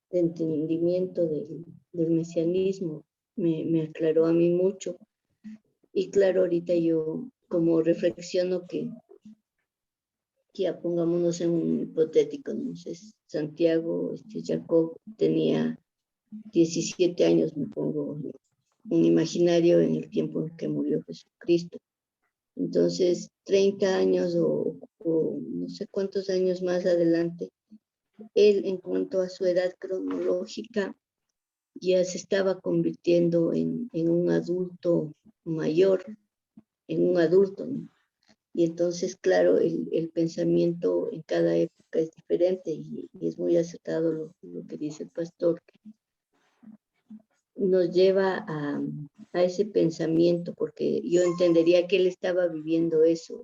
entendimiento del mesianismo. Me aclaró a mí mucho. Y claro, ahorita yo como reflexiono que ya pongámonos en un hipotético, no sé, Santiago, Jacob tenía 17 años, me pongo un imaginario en el tiempo en que murió Jesucristo. Entonces, 30 años o no sé cuántos años más adelante, él en cuanto a su edad cronológica ya se estaba convirtiendo en un adulto mayor, en un adulto, ¿no? Y entonces, claro, el pensamiento en cada época es diferente y es muy acertado lo que dice el pastor, que nos lleva a ese pensamiento, porque yo entendería que él estaba viviendo eso,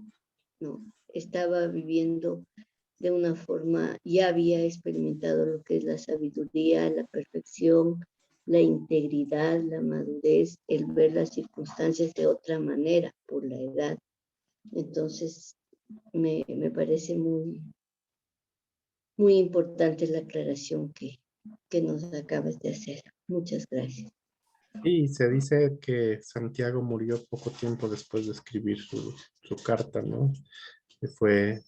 ¿no? Estaba viviendo de una forma, ya había experimentado lo que es la sabiduría, la perfección, la integridad, la madurez, el ver las circunstancias de otra manera por la edad. Entonces, me parece muy, muy importante la aclaración que nos acabas de hacer. Muchas gracias. Y se dice que Santiago murió poco tiempo después de escribir su carta, ¿no? Que fue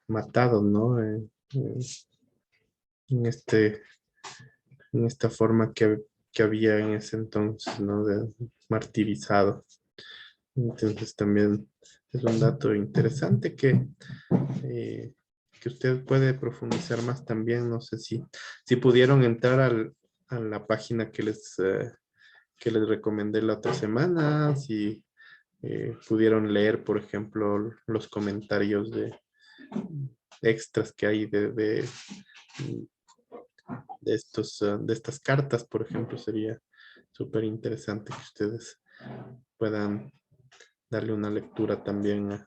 matado, ¿no? En este en esta forma que había en ese entonces, ¿no? De martirizado. Entonces también es un dato interesante que usted puede profundizar más también. No sé si pudieron entrar a la página que les recomendé la otra semana, si pudieron leer, por ejemplo, los comentarios de extras que hay de estas cartas, por ejemplo. Sería súper interesante que ustedes puedan darle una lectura también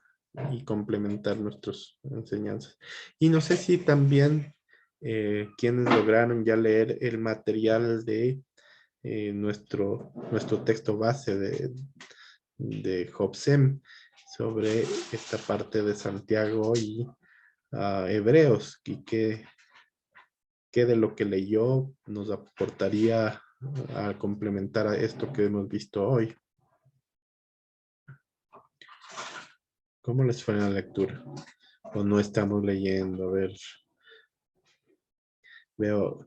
y complementar nuestras enseñanzas. Y no sé si también quienes lograron ya leer el material de nuestro texto base de Hobsem sobre esta parte de Santiago y Hebreos, y qué de lo que leyó nos aportaría a complementar a esto que hemos visto hoy. ¿Cómo les fue en la lectura? ¿O no estamos leyendo? A ver, veo,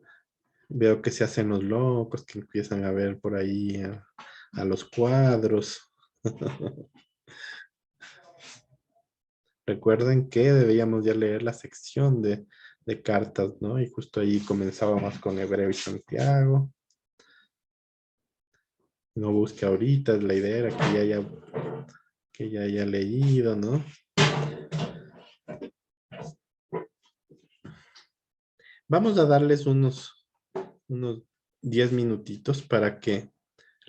veo que se hacen los locos, que empiezan a ver por ahí a los cuadros. Recuerden que debíamos ya leer la sección de cartas, ¿no? Y justo ahí comenzábamos con Hebreo y Santiago. No busque ahorita, la idea era que ya haya leído, ¿no? Vamos a darles unos 10 minutitos para que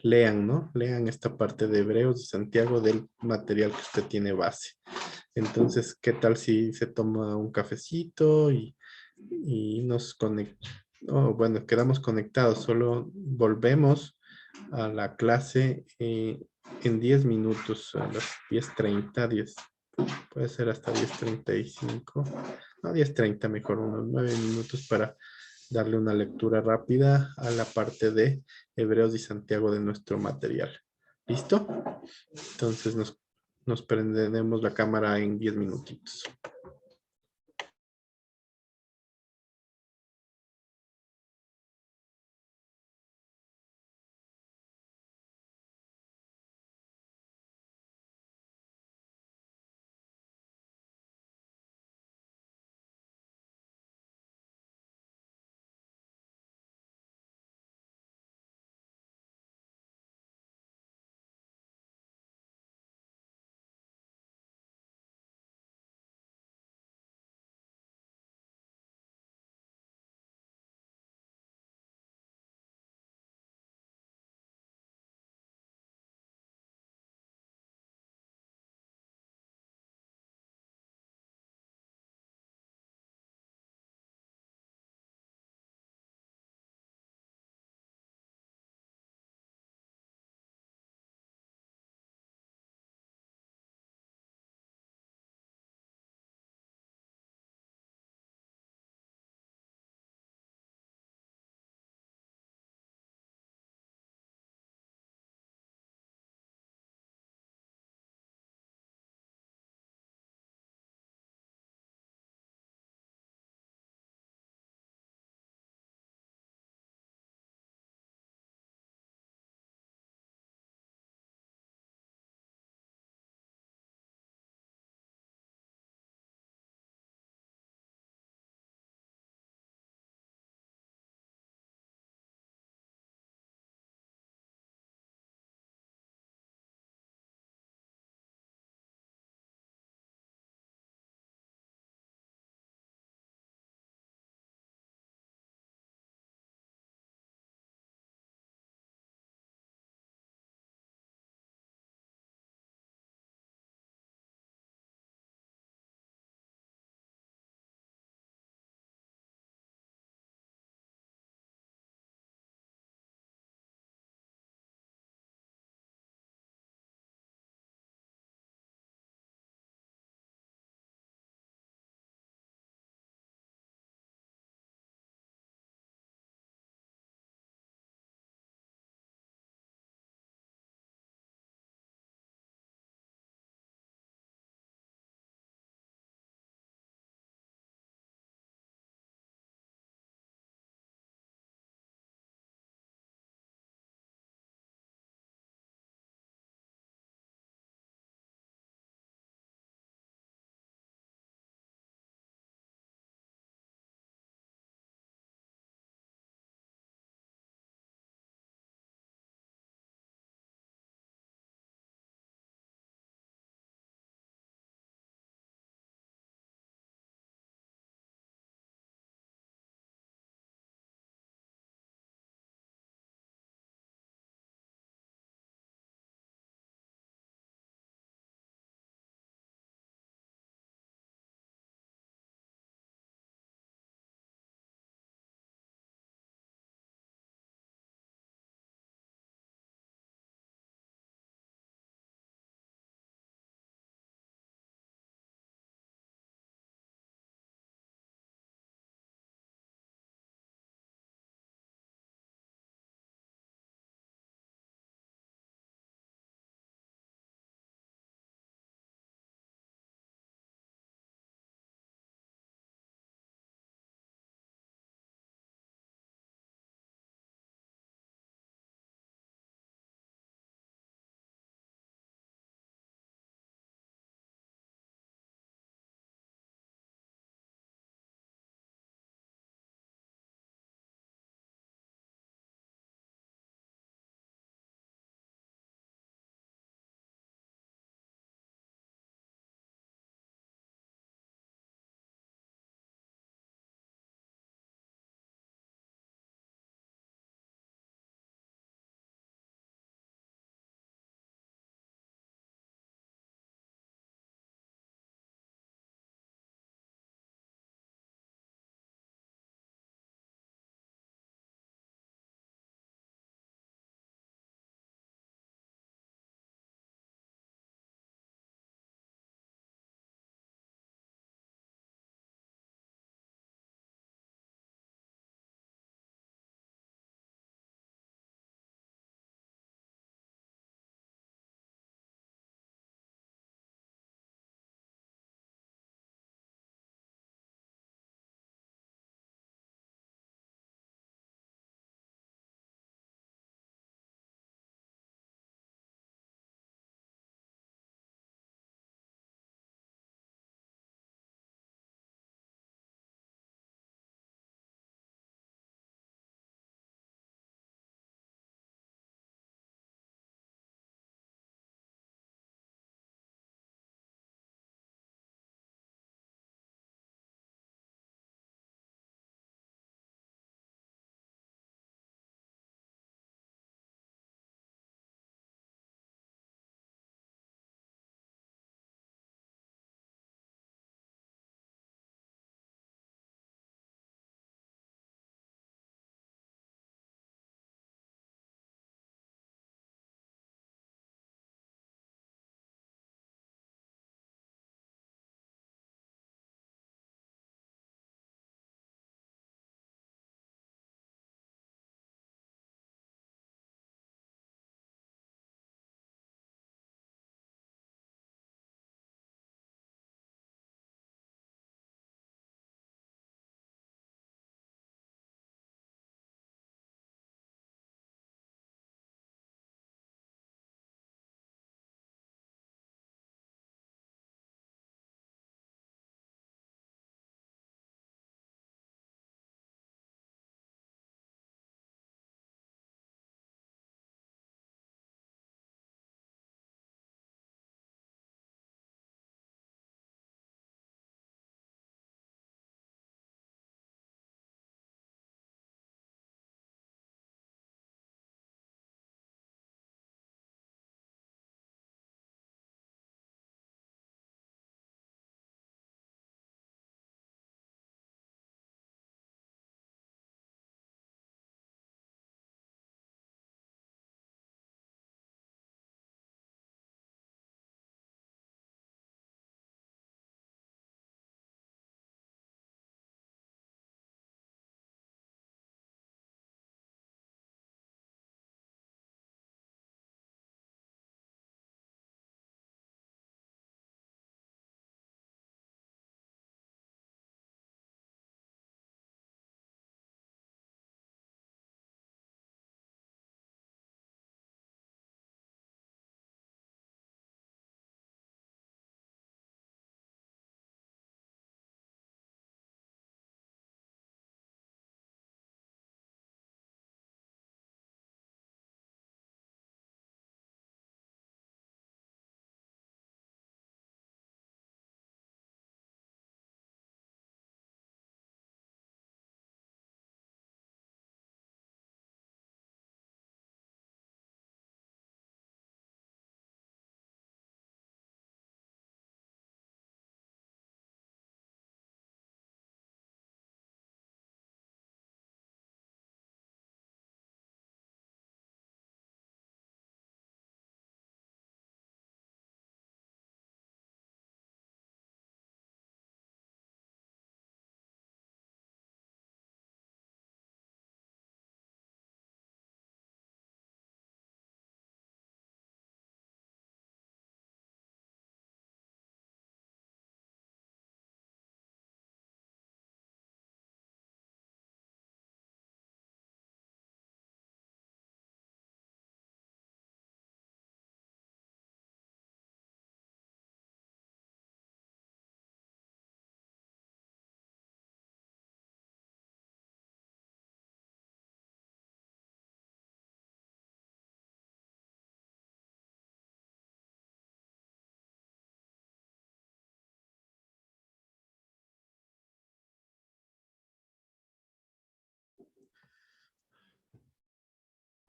lean, ¿no? Lean esta parte de Hebreos y Santiago del material que usted tiene base. Entonces, ¿qué tal si se toma un cafecito y nos conectamos? Oh, bueno, quedamos conectados, solo volvemos a la clase en 10 minutos, a las 10:30, 10, puede ser hasta 10:35, no, 10:30 mejor, unos 9 minutos para darle una lectura rápida a la parte de Hebreos y Santiago de nuestro material. ¿Listo? Entonces nos prenderemos la cámara en 10 minutitos.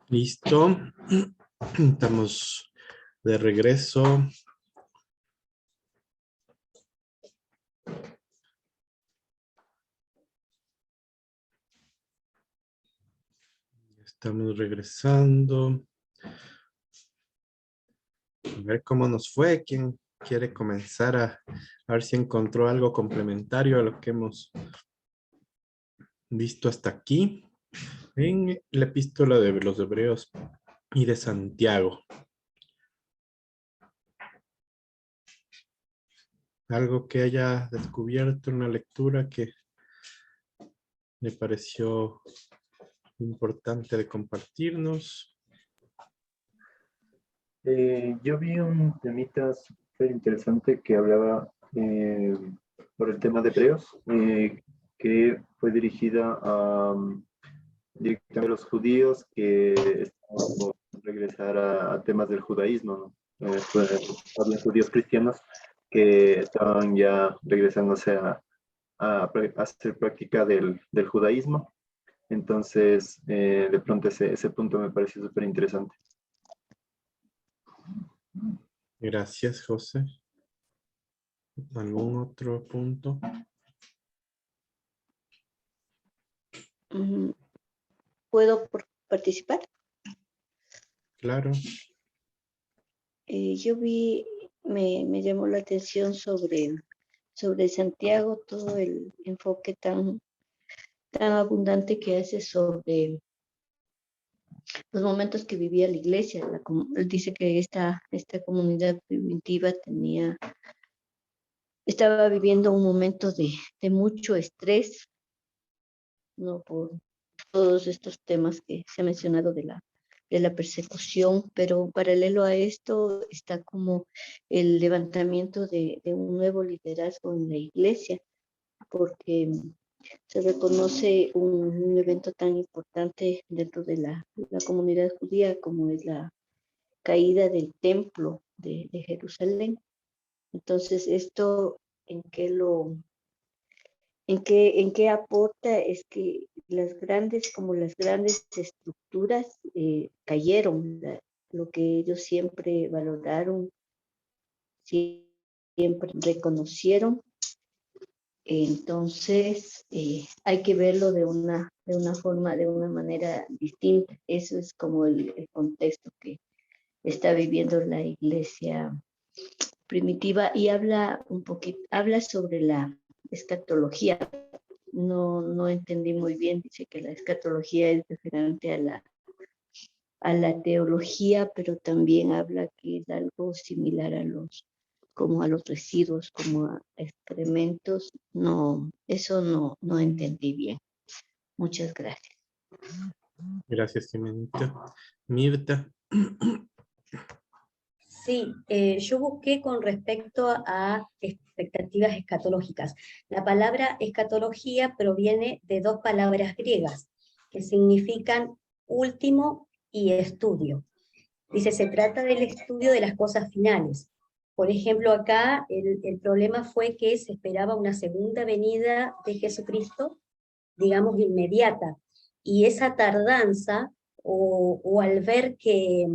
Listo. Estamos de regreso. Estamos regresando. A ver cómo nos fue. ¿Quién quiere comenzar a ver si encontró algo complementario a lo que hemos visto hasta aquí en la epístola de los Hebreos y de Santiago? Algo que haya descubierto en la lectura que le pareció importante de compartirnos. Yo vi un temita súper interesante que hablaba por el tema de Hebreos, que fue dirigida directamente a los judíos que estaban por regresar a temas del judaísmo, ¿no? Había judíos cristianos que estaban ya regresándose a hacer práctica del judaísmo. Entonces, de pronto ese punto me pareció súper interesante. Gracias, José. ¿Algún otro punto? ¿Puedo participar? Claro. Yo vi, me llamó la atención sobre Santiago, todo el enfoque tan abundante que hace sobre los momentos que vivía la iglesia. Él dice que esta comunidad primitiva estaba viviendo un momento de mucho estrés, ¿no? Por todos estos temas que se ha mencionado de la persecución, pero paralelo a esto está como el levantamiento de un nuevo liderazgo en la iglesia, porque se reconoce un evento tan importante dentro de la comunidad judía como es la caída del templo de Jerusalén. Entonces, esto en qué aporta es que las grandes estructuras cayeron, lo que ellos siempre valoraron, siempre reconocieron. Entonces, hay que verlo de una manera distinta. Eso es como el contexto que está viviendo la iglesia primitiva, y habla sobre la escatología. No entendí muy bien. Dice que la escatología es diferente a la teología, pero también habla que es algo similar como a los residuos, como a excrementos. No, eso no entendí bien. Muchas gracias. Gracias, Jimenita. Mirta. Sí, yo busqué con respecto a expectativas escatológicas. La palabra escatología proviene de dos palabras griegas que significan último y estudio. Dice, se trata del estudio de las cosas finales. Por ejemplo, acá el problema fue que se esperaba una segunda venida de Jesucristo, digamos, inmediata. Y esa tardanza, o al ver que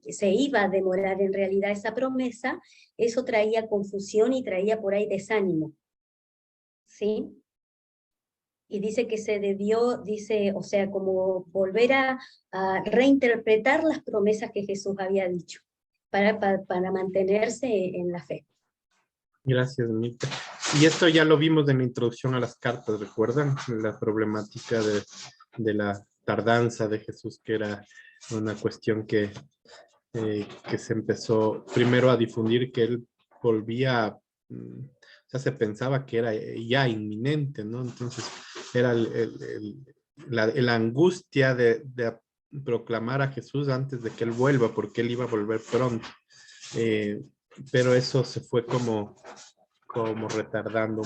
se iba a demorar en realidad esa promesa, eso traía confusión y traía por ahí desánimo. ¿Sí? Y dice que se debió, dice, o sea, como volver a reinterpretar las promesas que Jesús había dicho, para mantenerse en la fe. Gracias, Mirta. Y esto ya lo vimos en la introducción a las cartas, ¿recuerdan? La problemática de la tardanza de Jesús, que era una cuestión que se empezó primero a difundir, que él volvía, o sea, se pensaba que era ya inminente, ¿no? Entonces era la angustia de proclamar a Jesús antes de que él vuelva, porque él iba a volver pronto. Pero eso se fue como retardando,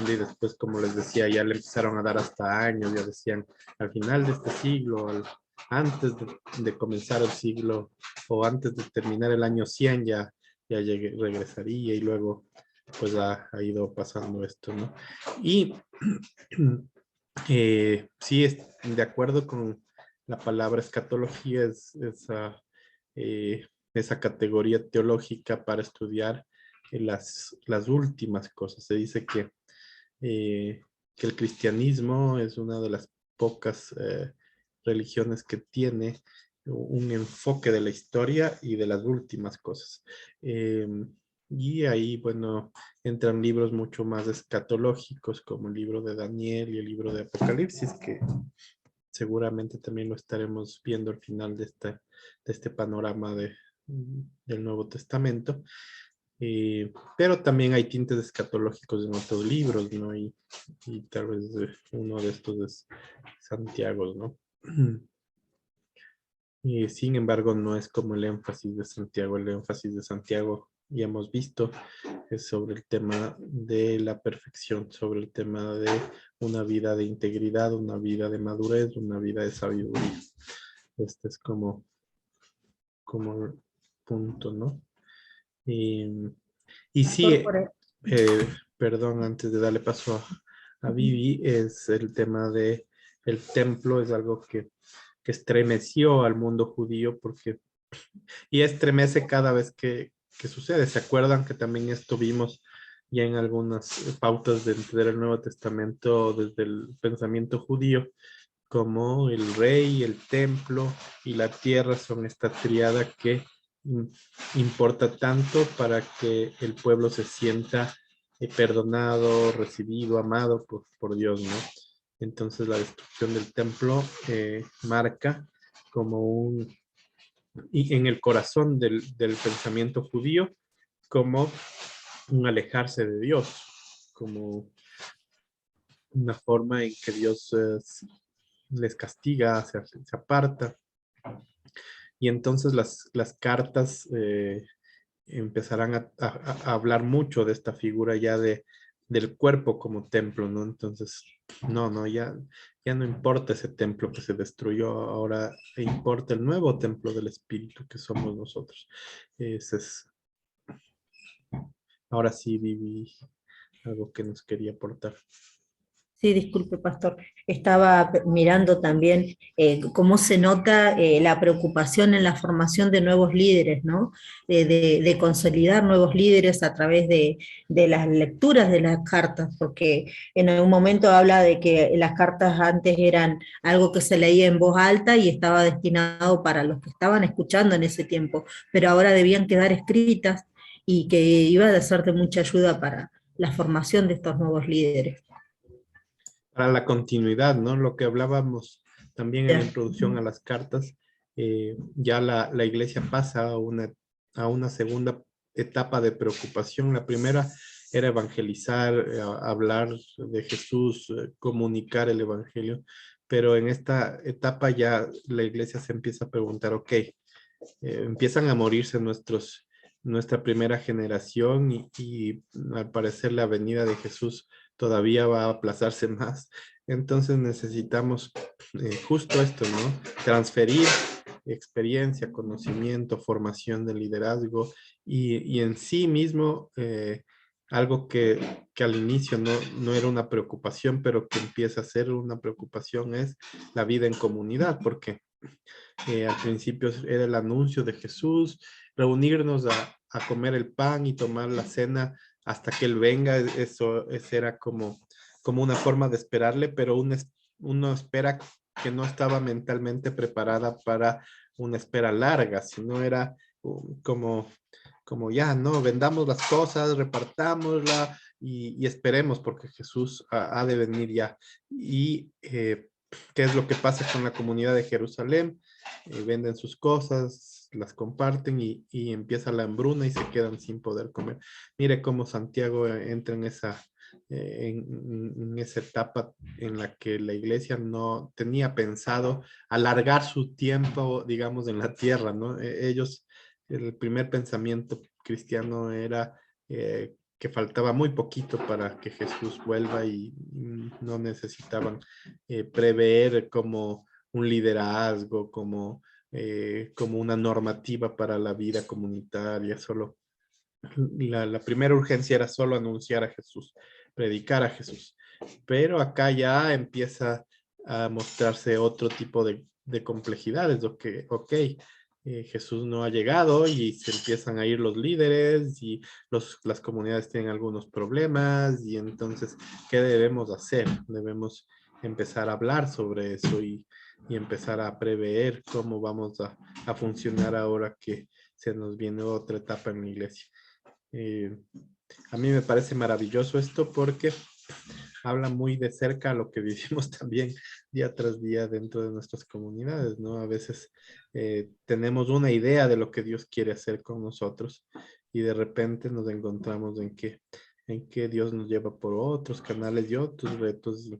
y después, como les decía, ya le empezaron a dar hasta años, ya decían al final de este siglo, antes de comenzar el siglo, o antes de terminar el año 100 ya regresaría, y luego pues ha ido pasando esto, ¿no? Y sí, de acuerdo con la palabra escatología es esa categoría teológica para estudiar las últimas cosas. Se dice que el cristianismo es una de las pocas religiones que tiene un enfoque de la historia y de las últimas cosas. Y ahí, bueno, entran libros mucho más escatológicos como el libro de Daniel y el libro de Apocalipsis, que seguramente también lo estaremos viendo al final de este panorama del Nuevo Testamento. Pero también hay tintes escatológicos en otros libros, ¿no? Y tal vez uno de estos es Santiago, ¿no? Y sin embargo, no es como el énfasis de Santiago. El énfasis de Santiago, ya hemos visto, es sobre el tema de la perfección, sobre el tema de una vida de integridad, una vida de madurez, una vida de sabiduría. Este es como el punto, ¿no? Y sí, perdón, antes de darle paso a Vivi, es el tema de el templo, es algo que estremeció al mundo judío y estremece cada vez que sucede. ¿Se acuerdan que también estuvimos ya en algunas pautas dentro del Nuevo Testamento desde el pensamiento judío, como el rey, el templo y la tierra son esta tríada que importa tanto para que el pueblo se sienta perdonado, recibido, amado por Dios, ¿no? Entonces la destrucción del templo marca como y en el corazón del pensamiento judío, como un alejarse de Dios, como una forma en que Dios les castiga, se aparta. Y entonces las cartas empezarán a hablar mucho de esta figura ya del cuerpo como templo, ¿no? Entonces, ya no importa ese templo que se destruyó, ahora importa el nuevo templo del Espíritu que somos nosotros. Ese es, ahora sí, Vivi, algo que nos quería aportar. Sí, disculpe, pastor. Estaba mirando también cómo se nota la preocupación en la formación de nuevos líderes, ¿no? De consolidar nuevos líderes a través de las lecturas de las cartas, porque en algún momento habla de que las cartas antes eran algo que se leía en voz alta y estaba destinado para los que estaban escuchando en ese tiempo, pero ahora debían quedar escritas y que iba a ser de mucha ayuda para la formación de estos nuevos líderes. Para la continuidad, ¿no? Lo que hablábamos también en la introducción a las cartas, ya la iglesia pasa a una segunda etapa de preocupación. La primera era evangelizar, hablar de Jesús, comunicar el evangelio, pero en esta etapa ya la iglesia se empieza a preguntar, ok, empiezan a morirse nuestra primera generación y al parecer la venida de Jesús todavía va a aplazarse más. Entonces necesitamos justo esto, ¿no? Transferir experiencia, conocimiento, formación de liderazgo y en sí mismo algo que al inicio no era una preocupación, pero que empieza a ser una preocupación es la vida en comunidad, porque al principio era el anuncio de Jesús, reunirnos a comer el pan y tomar la cena hasta que Él venga. Eso era como una forma de esperarle, pero uno espera que no estaba mentalmente preparada para una espera larga, sino era como ya, no, vendamos las cosas, repartámosla y esperemos porque Jesús ha de venir ya. Y ¿qué es lo que pasa con la comunidad de Jerusalén? Venden sus cosas, las comparten y empieza la hambruna y se quedan sin poder comer. Mire cómo Santiago entra en esa etapa en la que la iglesia no tenía pensado alargar su tiempo, digamos, en la tierra, ¿no? Ellos, el primer pensamiento cristiano era que faltaba muy poquito para que Jesús vuelva y no necesitaban prever como un liderazgo, como una normativa para la vida comunitaria. Solo la primera urgencia era solo anunciar a Jesús, predicar a Jesús. Pero acá ya empieza a mostrarse otro tipo de de complejidades, ok, Jesús no ha llegado y se empiezan a ir los líderes y las comunidades tienen algunos problemas y entonces, ¿qué debemos hacer? Debemos empezar a hablar sobre eso y empezar a prever cómo vamos a funcionar ahora que se nos viene otra etapa en la iglesia. A mí me parece maravilloso esto porque habla muy de cerca a lo que vivimos también día tras día dentro de nuestras comunidades, ¿no? A veces tenemos una idea de lo que Dios quiere hacer con nosotros y de repente nos encontramos en que Dios nos lleva por otros canales y otros retos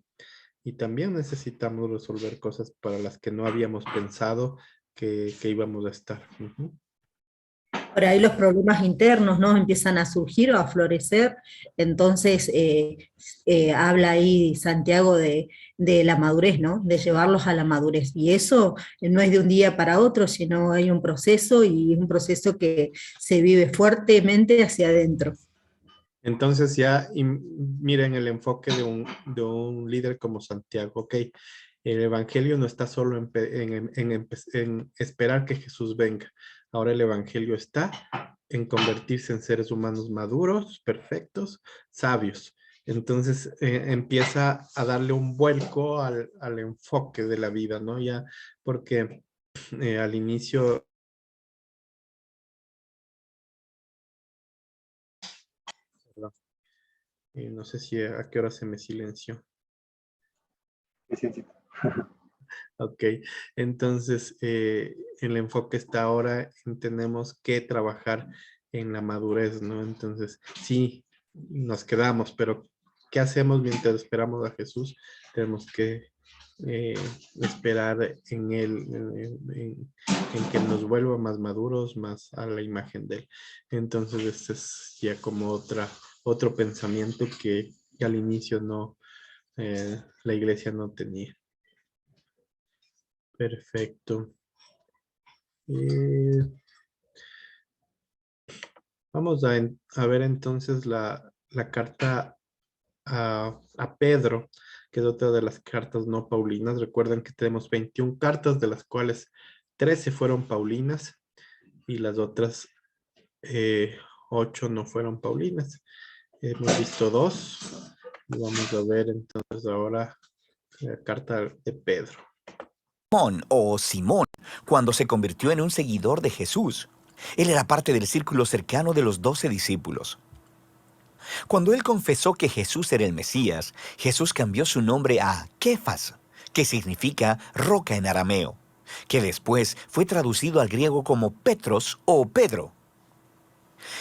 y también necesitamos resolver cosas para las que no habíamos pensado que íbamos a estar. Uh-huh. Por ahí los problemas internos, ¿no? Empiezan a surgir o a florecer, entonces habla ahí Santiago de la madurez, ¿no? De llevarlos a la madurez, y eso no es de un día para otro, sino hay un proceso, y un proceso que se vive fuertemente hacia adentro. Entonces ya miren el enfoque de un líder como Santiago, ok, el evangelio no está solo en esperar que Jesús venga. Ahora el evangelio está en convertirse en seres humanos maduros, perfectos, sabios. Entonces empieza a darle un vuelco al enfoque de la vida, ¿no? Ya, porque al inicio... no sé si a qué hora se me silenció. Sí. Ok, entonces el enfoque está ahora en tenemos que trabajar en la madurez, ¿no? Entonces, sí, nos quedamos, pero ¿qué hacemos mientras esperamos a Jesús? Tenemos que esperar en Él, en que nos vuelva más maduros, más a la imagen de Él. Entonces, este es ya como otro pensamiento que al inicio no, la iglesia no tenía. Perfecto. Vamos a ver entonces la carta a Pedro, que es otra de las cartas no paulinas. Recuerden que tenemos 21 cartas, de las cuales 13 fueron paulinas y las otras 8 no fueron paulinas. Hemos visto 2 y vamos a ver entonces ahora la carta de Pedro. Simón, cuando se convirtió en un seguidor de Jesús. Él era parte del círculo cercano de los 12 discípulos. Cuando él confesó que Jesús era el Mesías, Jesús cambió su nombre a Kefas, que significa roca en arameo, que después fue traducido al griego como Petros o Pedro.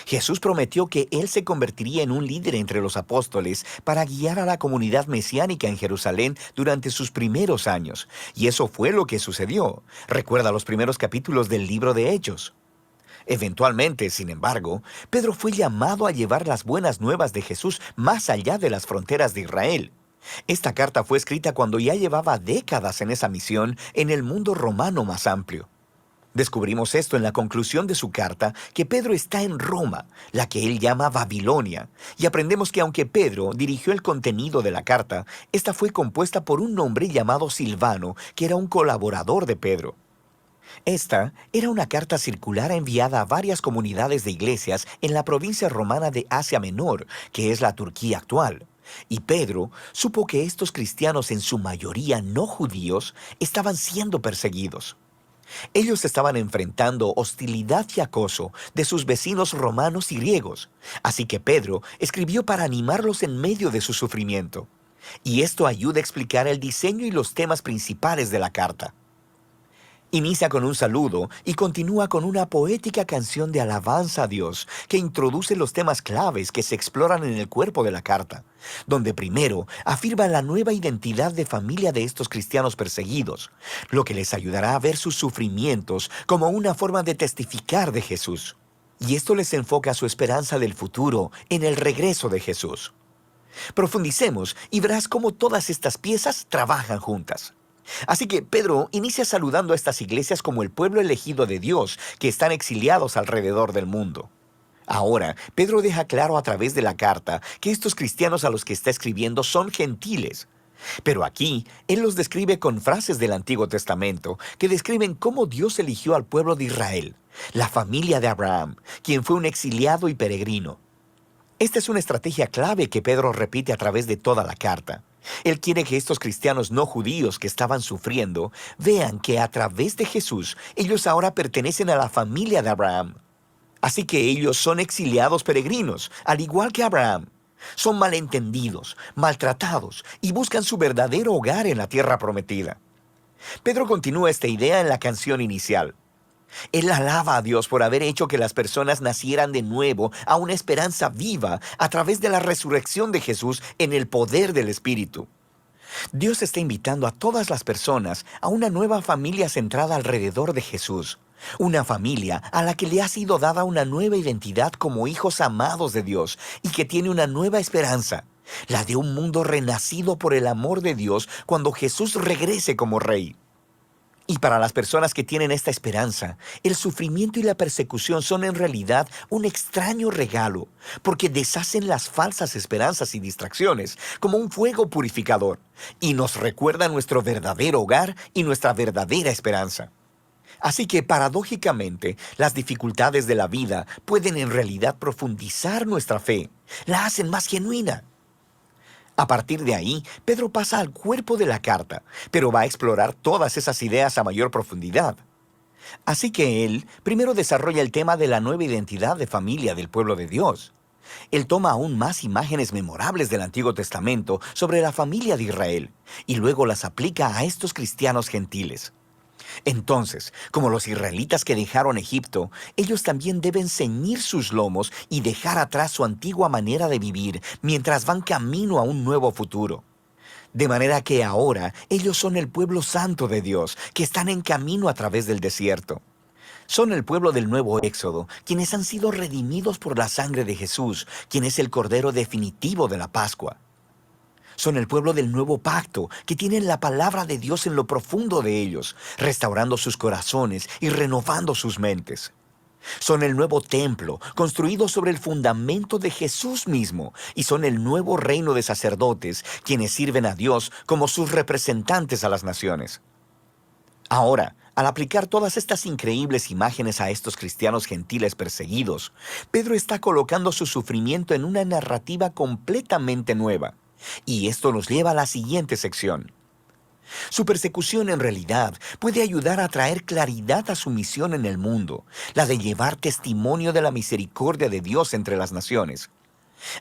Jesús prometió que él se convertiría en un líder entre los apóstoles para guiar a la comunidad mesiánica en Jerusalén durante sus primeros años, y eso fue lo que sucedió. Recuerda los primeros capítulos del libro de Hechos. Eventualmente, sin embargo, Pedro fue llamado a llevar las buenas nuevas de Jesús más allá de las fronteras de Israel. Esta carta fue escrita cuando ya llevaba décadas en esa misión en el mundo romano más amplio. Descubrimos esto en la conclusión de su carta, que Pedro está en Roma, la que él llama Babilonia, y aprendemos que aunque Pedro dirigió el contenido de la carta, esta fue compuesta por un hombre llamado Silvano, que era un colaborador de Pedro. Esta era una carta circular enviada a varias comunidades de iglesias en la provincia romana de Asia Menor, que es la Turquía actual. Y Pedro supo que estos cristianos, en su mayoría no judíos, estaban siendo perseguidos. Ellos estaban enfrentando hostilidad y acoso de sus vecinos romanos y griegos, así que Pedro escribió para animarlos en medio de su sufrimiento. Y esto ayuda a explicar el diseño y los temas principales de la carta. Inicia con un saludo y continúa con una poética canción de alabanza a Dios que introduce los temas claves que se exploran en el cuerpo de la carta, donde primero afirma la nueva identidad de familia de estos cristianos perseguidos, lo que les ayudará a ver sus sufrimientos como una forma de testificar de Jesús. Y esto les enfoca a su esperanza del futuro en el regreso de Jesús. Profundicemos y verás cómo todas estas piezas trabajan juntas. Así que Pedro inicia saludando a estas iglesias como el pueblo elegido de Dios que están exiliados alrededor del mundo. Ahora, Pedro deja claro a través de la carta que estos cristianos a los que está escribiendo son gentiles. Pero aquí, él los describe con frases del Antiguo Testamento que describen cómo Dios eligió al pueblo de Israel, la familia de Abraham, quien fue un exiliado y peregrino. Esta es una estrategia clave que Pedro repite a través de toda la carta. Él quiere que estos cristianos no judíos que estaban sufriendo vean que a través de Jesús ellos ahora pertenecen a la familia de Abraham. Así que ellos son exiliados peregrinos, al igual que Abraham. Son malentendidos, maltratados y buscan su verdadero hogar en la tierra prometida. Pedro continúa esta idea en la canción inicial. Él alaba a Dios por haber hecho que las personas nacieran de nuevo a una esperanza viva a través de la resurrección de Jesús en el poder del Espíritu. Dios está invitando a todas las personas a una nueva familia centrada alrededor de Jesús. Una familia a la que le ha sido dada una nueva identidad como hijos amados de Dios y que tiene una nueva esperanza, la de un mundo renacido por el amor de Dios cuando Jesús regrese como Rey. Y para las personas que tienen esta esperanza, el sufrimiento y la persecución son en realidad un extraño regalo, porque deshacen las falsas esperanzas y distracciones como un fuego purificador, y nos recuerdan nuestro verdadero hogar y nuestra verdadera esperanza. Así que, paradójicamente, las dificultades de la vida pueden en realidad profundizar nuestra fe, la hacen más genuina. A partir de ahí, Pedro pasa al cuerpo de la carta, pero va a explorar todas esas ideas a mayor profundidad. Así que él primero desarrolla el tema de la nueva identidad de familia del pueblo de Dios. Él toma aún más imágenes memorables del Antiguo Testamento sobre la familia de Israel, y luego las aplica a estos cristianos gentiles. Entonces, como los israelitas que dejaron Egipto, ellos también deben ceñir sus lomos y dejar atrás su antigua manera de vivir mientras van camino a un nuevo futuro. De manera que ahora ellos son el pueblo santo de Dios, que están en camino a través del desierto. Son el pueblo del nuevo Éxodo, quienes han sido redimidos por la sangre de Jesús, quien es el Cordero definitivo de la Pascua. Son el pueblo del nuevo pacto, que tienen la palabra de Dios en lo profundo de ellos, restaurando sus corazones y renovando sus mentes. Son el nuevo templo, construido sobre el fundamento de Jesús mismo, y son el nuevo reino de sacerdotes, quienes sirven a Dios como sus representantes a las naciones. Ahora, al aplicar todas estas increíbles imágenes a estos cristianos gentiles perseguidos, Pedro está colocando su sufrimiento en una narrativa completamente nueva. Y esto nos lleva a la siguiente sección. Su persecución en realidad puede ayudar a traer claridad a su misión en el mundo, la de llevar testimonio de la misericordia de Dios entre las naciones.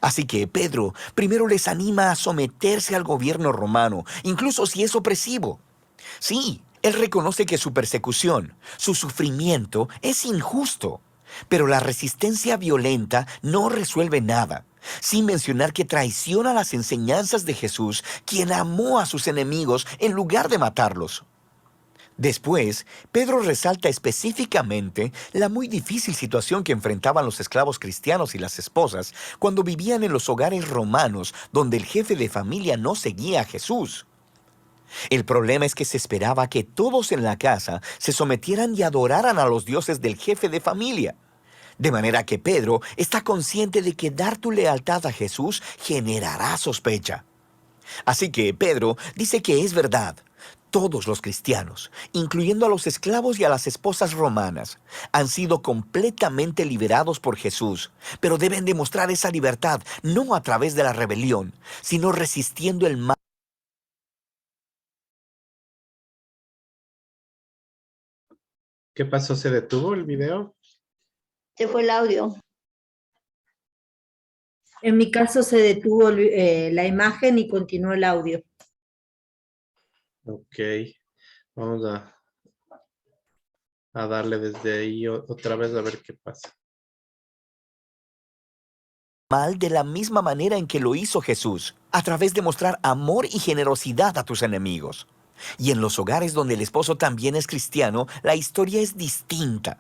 Así que Pedro primero les anima a someterse al gobierno romano, incluso si es opresivo. Sí, él reconoce que su persecución, su sufrimiento, es injusto, pero la resistencia violenta no resuelve nada, sin mencionar que traiciona las enseñanzas de Jesús, quien amó a sus enemigos en lugar de matarlos. Después, Pedro resalta específicamente la muy difícil situación que enfrentaban los esclavos cristianos y las esposas cuando vivían en los hogares romanos donde el jefe de familia no seguía a Jesús. El problema es que se esperaba que todos en la casa se sometieran y adoraran a los dioses del jefe de familia. De manera que Pedro está consciente de que dar tu lealtad a Jesús generará sospecha. Así que Pedro dice que es verdad. Todos los cristianos, incluyendo a los esclavos y a las esposas romanas, han sido completamente liberados por Jesús, pero deben demostrar esa libertad no a través de la rebelión, sino resistiendo el mal. ¿Qué pasó? ¿Se detuvo el video? Se fue el audio. En mi caso se detuvo la imagen y continuó el audio. Ok, vamos a darle desde ahí otra vez a ver qué pasa. Mal de la misma manera en que lo hizo Jesús, a través de mostrar amor y generosidad a tus enemigos. Y en los hogares donde el esposo también es cristiano, la historia es distinta.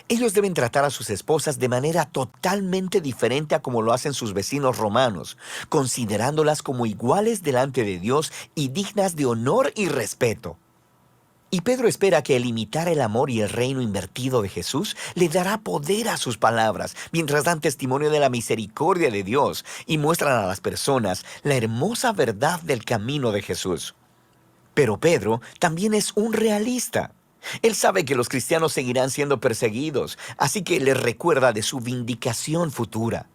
Ellos deben tratar a sus esposas de manera totalmente diferente a como lo hacen sus vecinos romanos, considerándolas como iguales delante de Dios y dignas de honor y respeto. Y Pedro espera que el imitar el amor y el reino invertido de Jesús le dará poder a sus palabras, mientras dan testimonio de la misericordia de Dios y muestran a las personas la hermosa verdad del camino de Jesús. Pero Pedro también es un realista. Él sabe que los cristianos seguirán siendo perseguidos, así que les recuerda de su vindicación futura.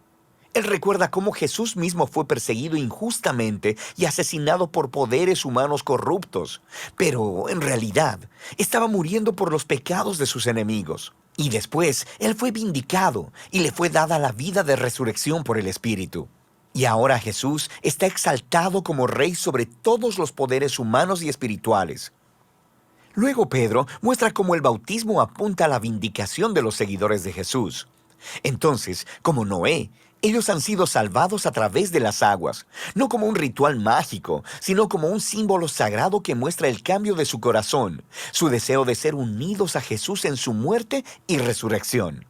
Él recuerda cómo Jesús mismo fue perseguido injustamente y asesinado por poderes humanos corruptos, pero en realidad estaba muriendo por los pecados de sus enemigos. Y después Él fue vindicado y le fue dada la vida de resurrección por el Espíritu. Y ahora Jesús está exaltado como Rey sobre todos los poderes humanos y espirituales. Luego Pedro muestra cómo el bautismo apunta a la vindicación de los seguidores de Jesús. Entonces, como Noé, ellos han sido salvados a través de las aguas, no como un ritual mágico, sino como un símbolo sagrado que muestra el cambio de su corazón, su deseo de ser unidos a Jesús en su muerte y resurrección.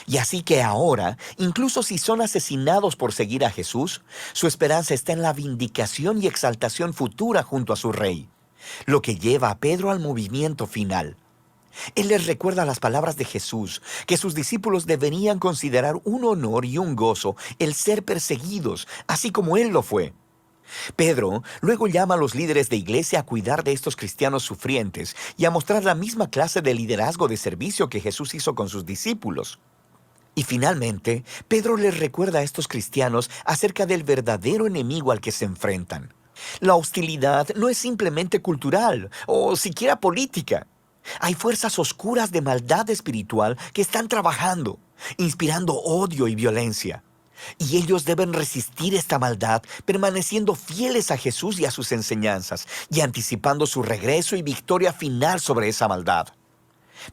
Y así que ahora, incluso si son asesinados por seguir a Jesús, su esperanza está en la vindicación y exaltación futura junto a su Rey, lo que lleva a Pedro al movimiento final. Él les recuerda las palabras de Jesús, que sus discípulos deberían considerar un honor y un gozo el ser perseguidos, así como Él lo fue. Pedro luego llama a los líderes de iglesia a cuidar de estos cristianos sufrientes y a mostrar la misma clase de liderazgo de servicio que Jesús hizo con sus discípulos. Y finalmente, Pedro les recuerda a estos cristianos acerca del verdadero enemigo al que se enfrentan. La hostilidad no es simplemente cultural o siquiera política. Hay fuerzas oscuras de maldad espiritual que están trabajando, inspirando odio y violencia. Y ellos deben resistir esta maldad, permaneciendo fieles a Jesús y a sus enseñanzas, y anticipando su regreso y victoria final sobre esa maldad.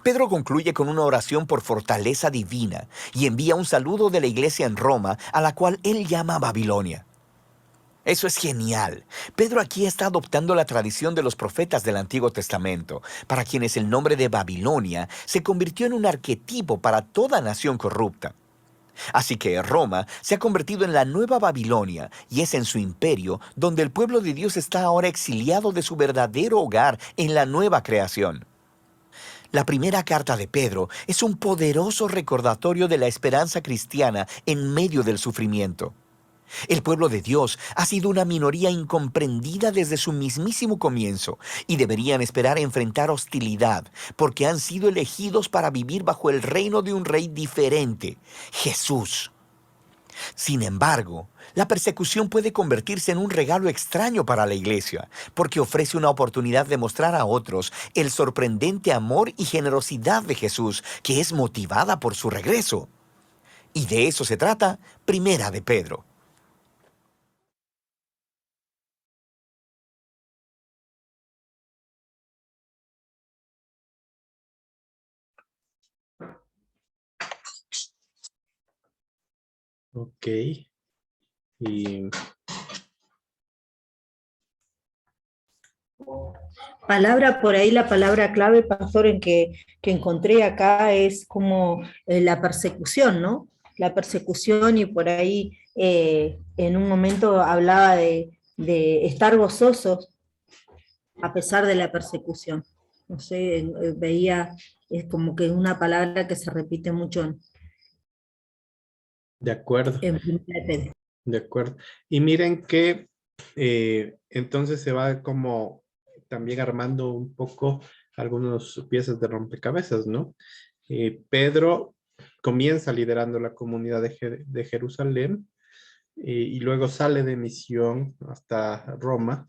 Pedro concluye con una oración por fortaleza divina y envía un saludo de la iglesia en Roma, a la cual él llama Babilonia. Eso es genial. Pedro aquí está adoptando la tradición de los profetas del Antiguo Testamento, para quienes el nombre de Babilonia se convirtió en un arquetipo para toda nación corrupta. Así que Roma se ha convertido en la nueva Babilonia, y es en su imperio donde el pueblo de Dios está ahora exiliado de su verdadero hogar en la nueva creación. La primera carta de Pedro es un poderoso recordatorio de la esperanza cristiana en medio del sufrimiento. El pueblo de Dios ha sido una minoría incomprendida desde su mismísimo comienzo y deberían esperar enfrentar hostilidad porque han sido elegidos para vivir bajo el reino de un rey diferente, Jesús. Sin embargo, la persecución puede convertirse en un regalo extraño para la iglesia, porque ofrece una oportunidad de mostrar a otros el sorprendente amor y generosidad de Jesús, que es motivada por su regreso. Y de eso se trata Primera de Pedro. Ok. Y Palabra por ahí, la palabra clave, pastor, que encontré acá es como la persecución, ¿no? La persecución, y por ahí en un momento hablaba de estar gozosos a pesar de la persecución. No sé, veía, es como que es una palabra que se repite mucho de acuerdo, en Primera de Pedro. de acuerdo. Y miren que entonces se va como también armando un poco algunas piezas de rompecabezas, ¿no? Pedro comienza liderando la comunidad de Jerusalén y luego sale de misión hasta Roma.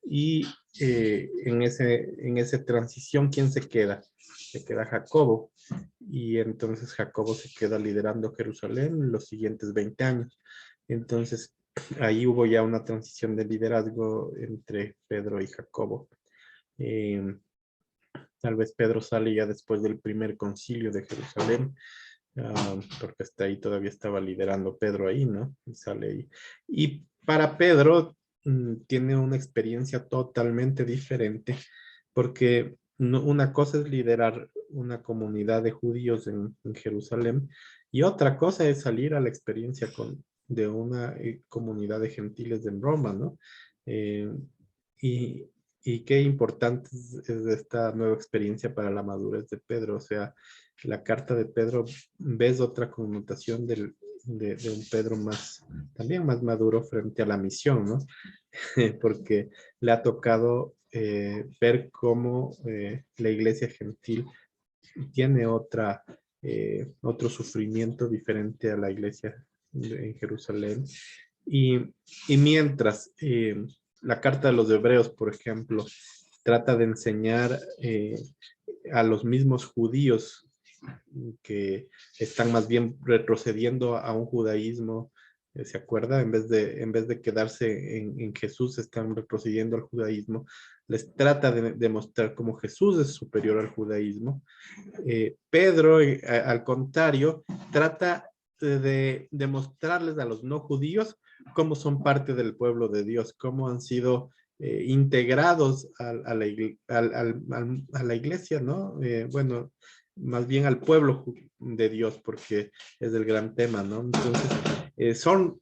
Y en esa transición, ¿quién se queda? Se queda Jacobo. Y entonces Jacobo se queda liderando Jerusalén los siguientes 20 años. Entonces, ahí hubo ya una transición de liderazgo entre Pedro y Jacobo. Tal vez Pedro sale ya después del primer concilio de Jerusalén, porque hasta ahí todavía estaba liderando Pedro ahí, ¿no? Y sale ahí. Y para Pedro tiene una experiencia totalmente diferente, porque una cosa es liderar una comunidad de judíos en Jerusalén, y otra cosa es salir a la experiencia de una comunidad de gentiles en Roma, ¿no? Y y qué importante es esta nueva experiencia para la madurez de Pedro. O sea, la carta de Pedro, ves otra connotación de un Pedro también más maduro frente a la misión, ¿no? Porque le ha tocado ver cómo la iglesia gentil tiene otro sufrimiento diferente a la iglesia en Jerusalén. Y mientras la carta de los Hebreos, por ejemplo, trata de enseñar a los mismos judíos que están más bien retrocediendo a un judaísmo, ¿se acuerda? En vez de quedarse en Jesús, están retrocediendo al judaísmo. Les trata de demostrar cómo Jesús es superior al judaísmo. Pedro, al contrario, trata de demostrarles a los no judíos cómo son parte del pueblo de Dios, cómo han sido integrados a la iglesia, ¿no? Bueno, más bien al pueblo de Dios, porque es el gran tema, ¿no? Entonces, son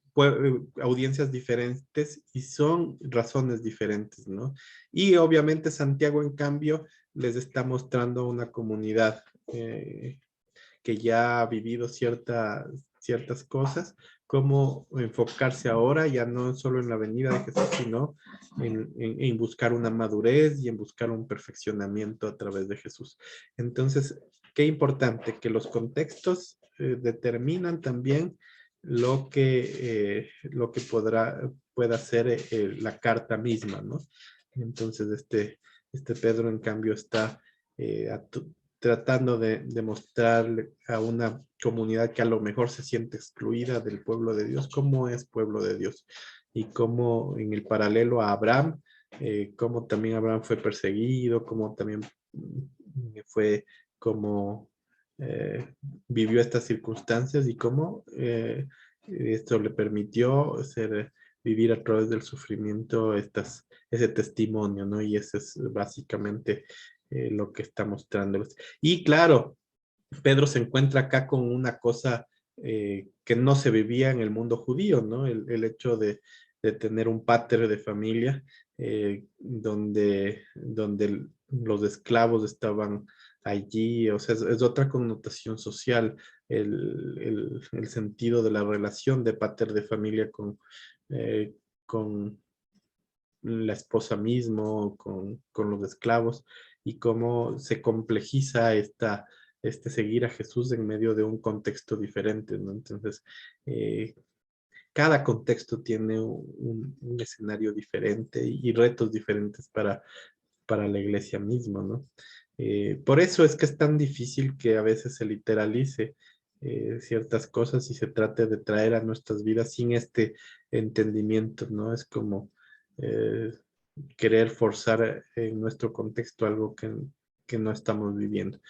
audiencias diferentes y son razones diferentes, ¿no? Y obviamente Santiago, en cambio, les está mostrando una comunidad que ya ha vivido ciertas cosas, cómo enfocarse ahora ya no solo en la venida de Jesús, sino en buscar una madurez y en buscar un perfeccionamiento a través de Jesús. Entonces, qué importante que los contextos determinan también lo que pueda ser la carta misma, ¿no? Entonces, este Pedro, en cambio, está tratando de demostrarle a una comunidad que a lo mejor se siente excluida del pueblo de Dios, cómo es pueblo de Dios y cómo en el paralelo a Abraham, cómo también Abraham fue perseguido, cómo también fue como vivió estas circunstancias y cómo esto le permitió vivir a través del sufrimiento ese testimonio, ¿no? Y ese es básicamente lo que está mostrando. Y claro, Pedro se encuentra acá con una cosa que no se vivía en el mundo judío, ¿no? El hecho de tener un pater de familia donde los esclavos estaban allí, o sea, es otra connotación social, el sentido de la relación de pater de familia con la esposa mismo, con los esclavos, y cómo se complejiza seguir a Jesús en medio de un contexto diferente, ¿no? Entonces, cada contexto tiene un escenario diferente y retos diferentes para la iglesia misma, ¿no? Por eso es que es tan difícil que a veces se literalice ciertas cosas y se trate de traer a nuestras vidas sin este entendimiento, ¿no? Es como querer forzar en nuestro contexto algo que no estamos viviendo.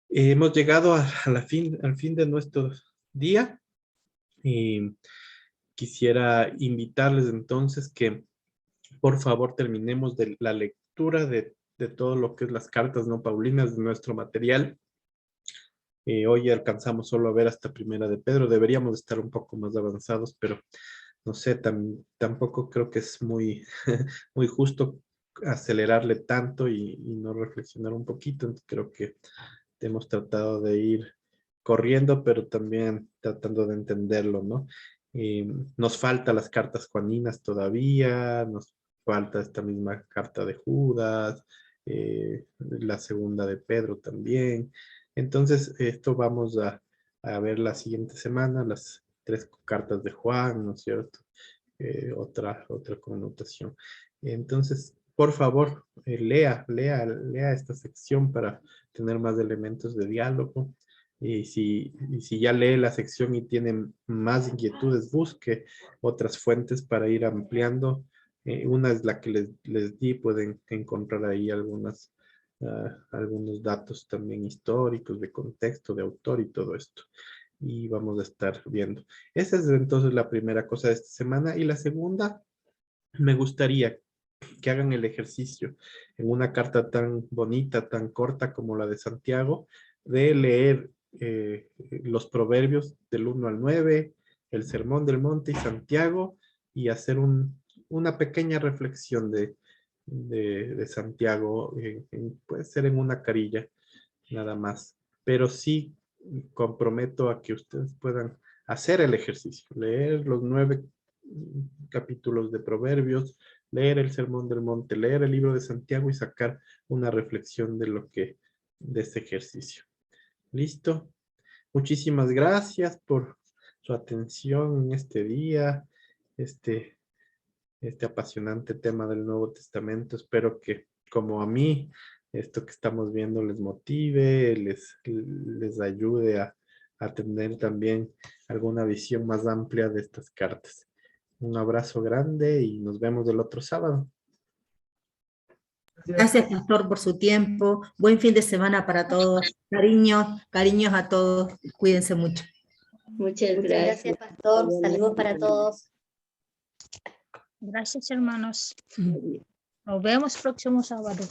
Hemos llegado al fin de nuestro día y quisiera invitarles entonces que por favor terminemos de la lectura de todo lo que es las cartas no paulinas de nuestro material. Hoy alcanzamos solo a ver hasta Primera de Pedro, deberíamos estar un poco más avanzados, pero no sé, tampoco creo que es muy, muy justo acelerarle tanto y no reflexionar un poquito. Entonces creo que hemos tratado de ir corriendo, pero también tratando de entenderlo, ¿no? Nos falta las cartas juaninas todavía, nos falta esta misma carta de Judas, la segunda de Pedro también. Entonces, esto vamos a ver la siguiente semana, las 3 cartas de Juan, ¿no es cierto? Otra connotación. Entonces, por favor, lea esta sección para tener más elementos de diálogo. Y si ya lee la sección y tiene más inquietudes, busque otras fuentes para ir ampliando. Una es la que les di, pueden encontrar ahí algunos datos también históricos, de contexto, de autor y todo esto. Y vamos a estar viendo. Esa es entonces la primera cosa de esta semana. Y la segunda, me gustaría que hagan el ejercicio en una carta tan bonita, tan corta como la de Santiago, de leer los proverbios del 1 al 9, el Sermón del Monte y Santiago, y hacer una pequeña reflexión de de Santiago, puede ser en una carilla, nada más. Pero sí comprometo a que ustedes puedan hacer el ejercicio, leer los 9 capítulos de Proverbios, leer el Sermón del Monte, leer el libro de Santiago y sacar una reflexión de este ejercicio. ¿Listo? Muchísimas gracias por su atención en este día, este apasionante tema del Nuevo Testamento. Espero que, como a mí, esto que estamos viendo les motive, les ayude a tener también alguna visión más amplia de estas cartas. Un abrazo grande y nos vemos el otro sábado. Gracias, pastor, por su tiempo. Buen fin de semana para todos. Cariños a todos. Cuídense mucho. Muchas Muchas gracias. gracias, pastor. Saludos para todos. Gracias, hermanos. Adiós. Nos vemos próximo sábado.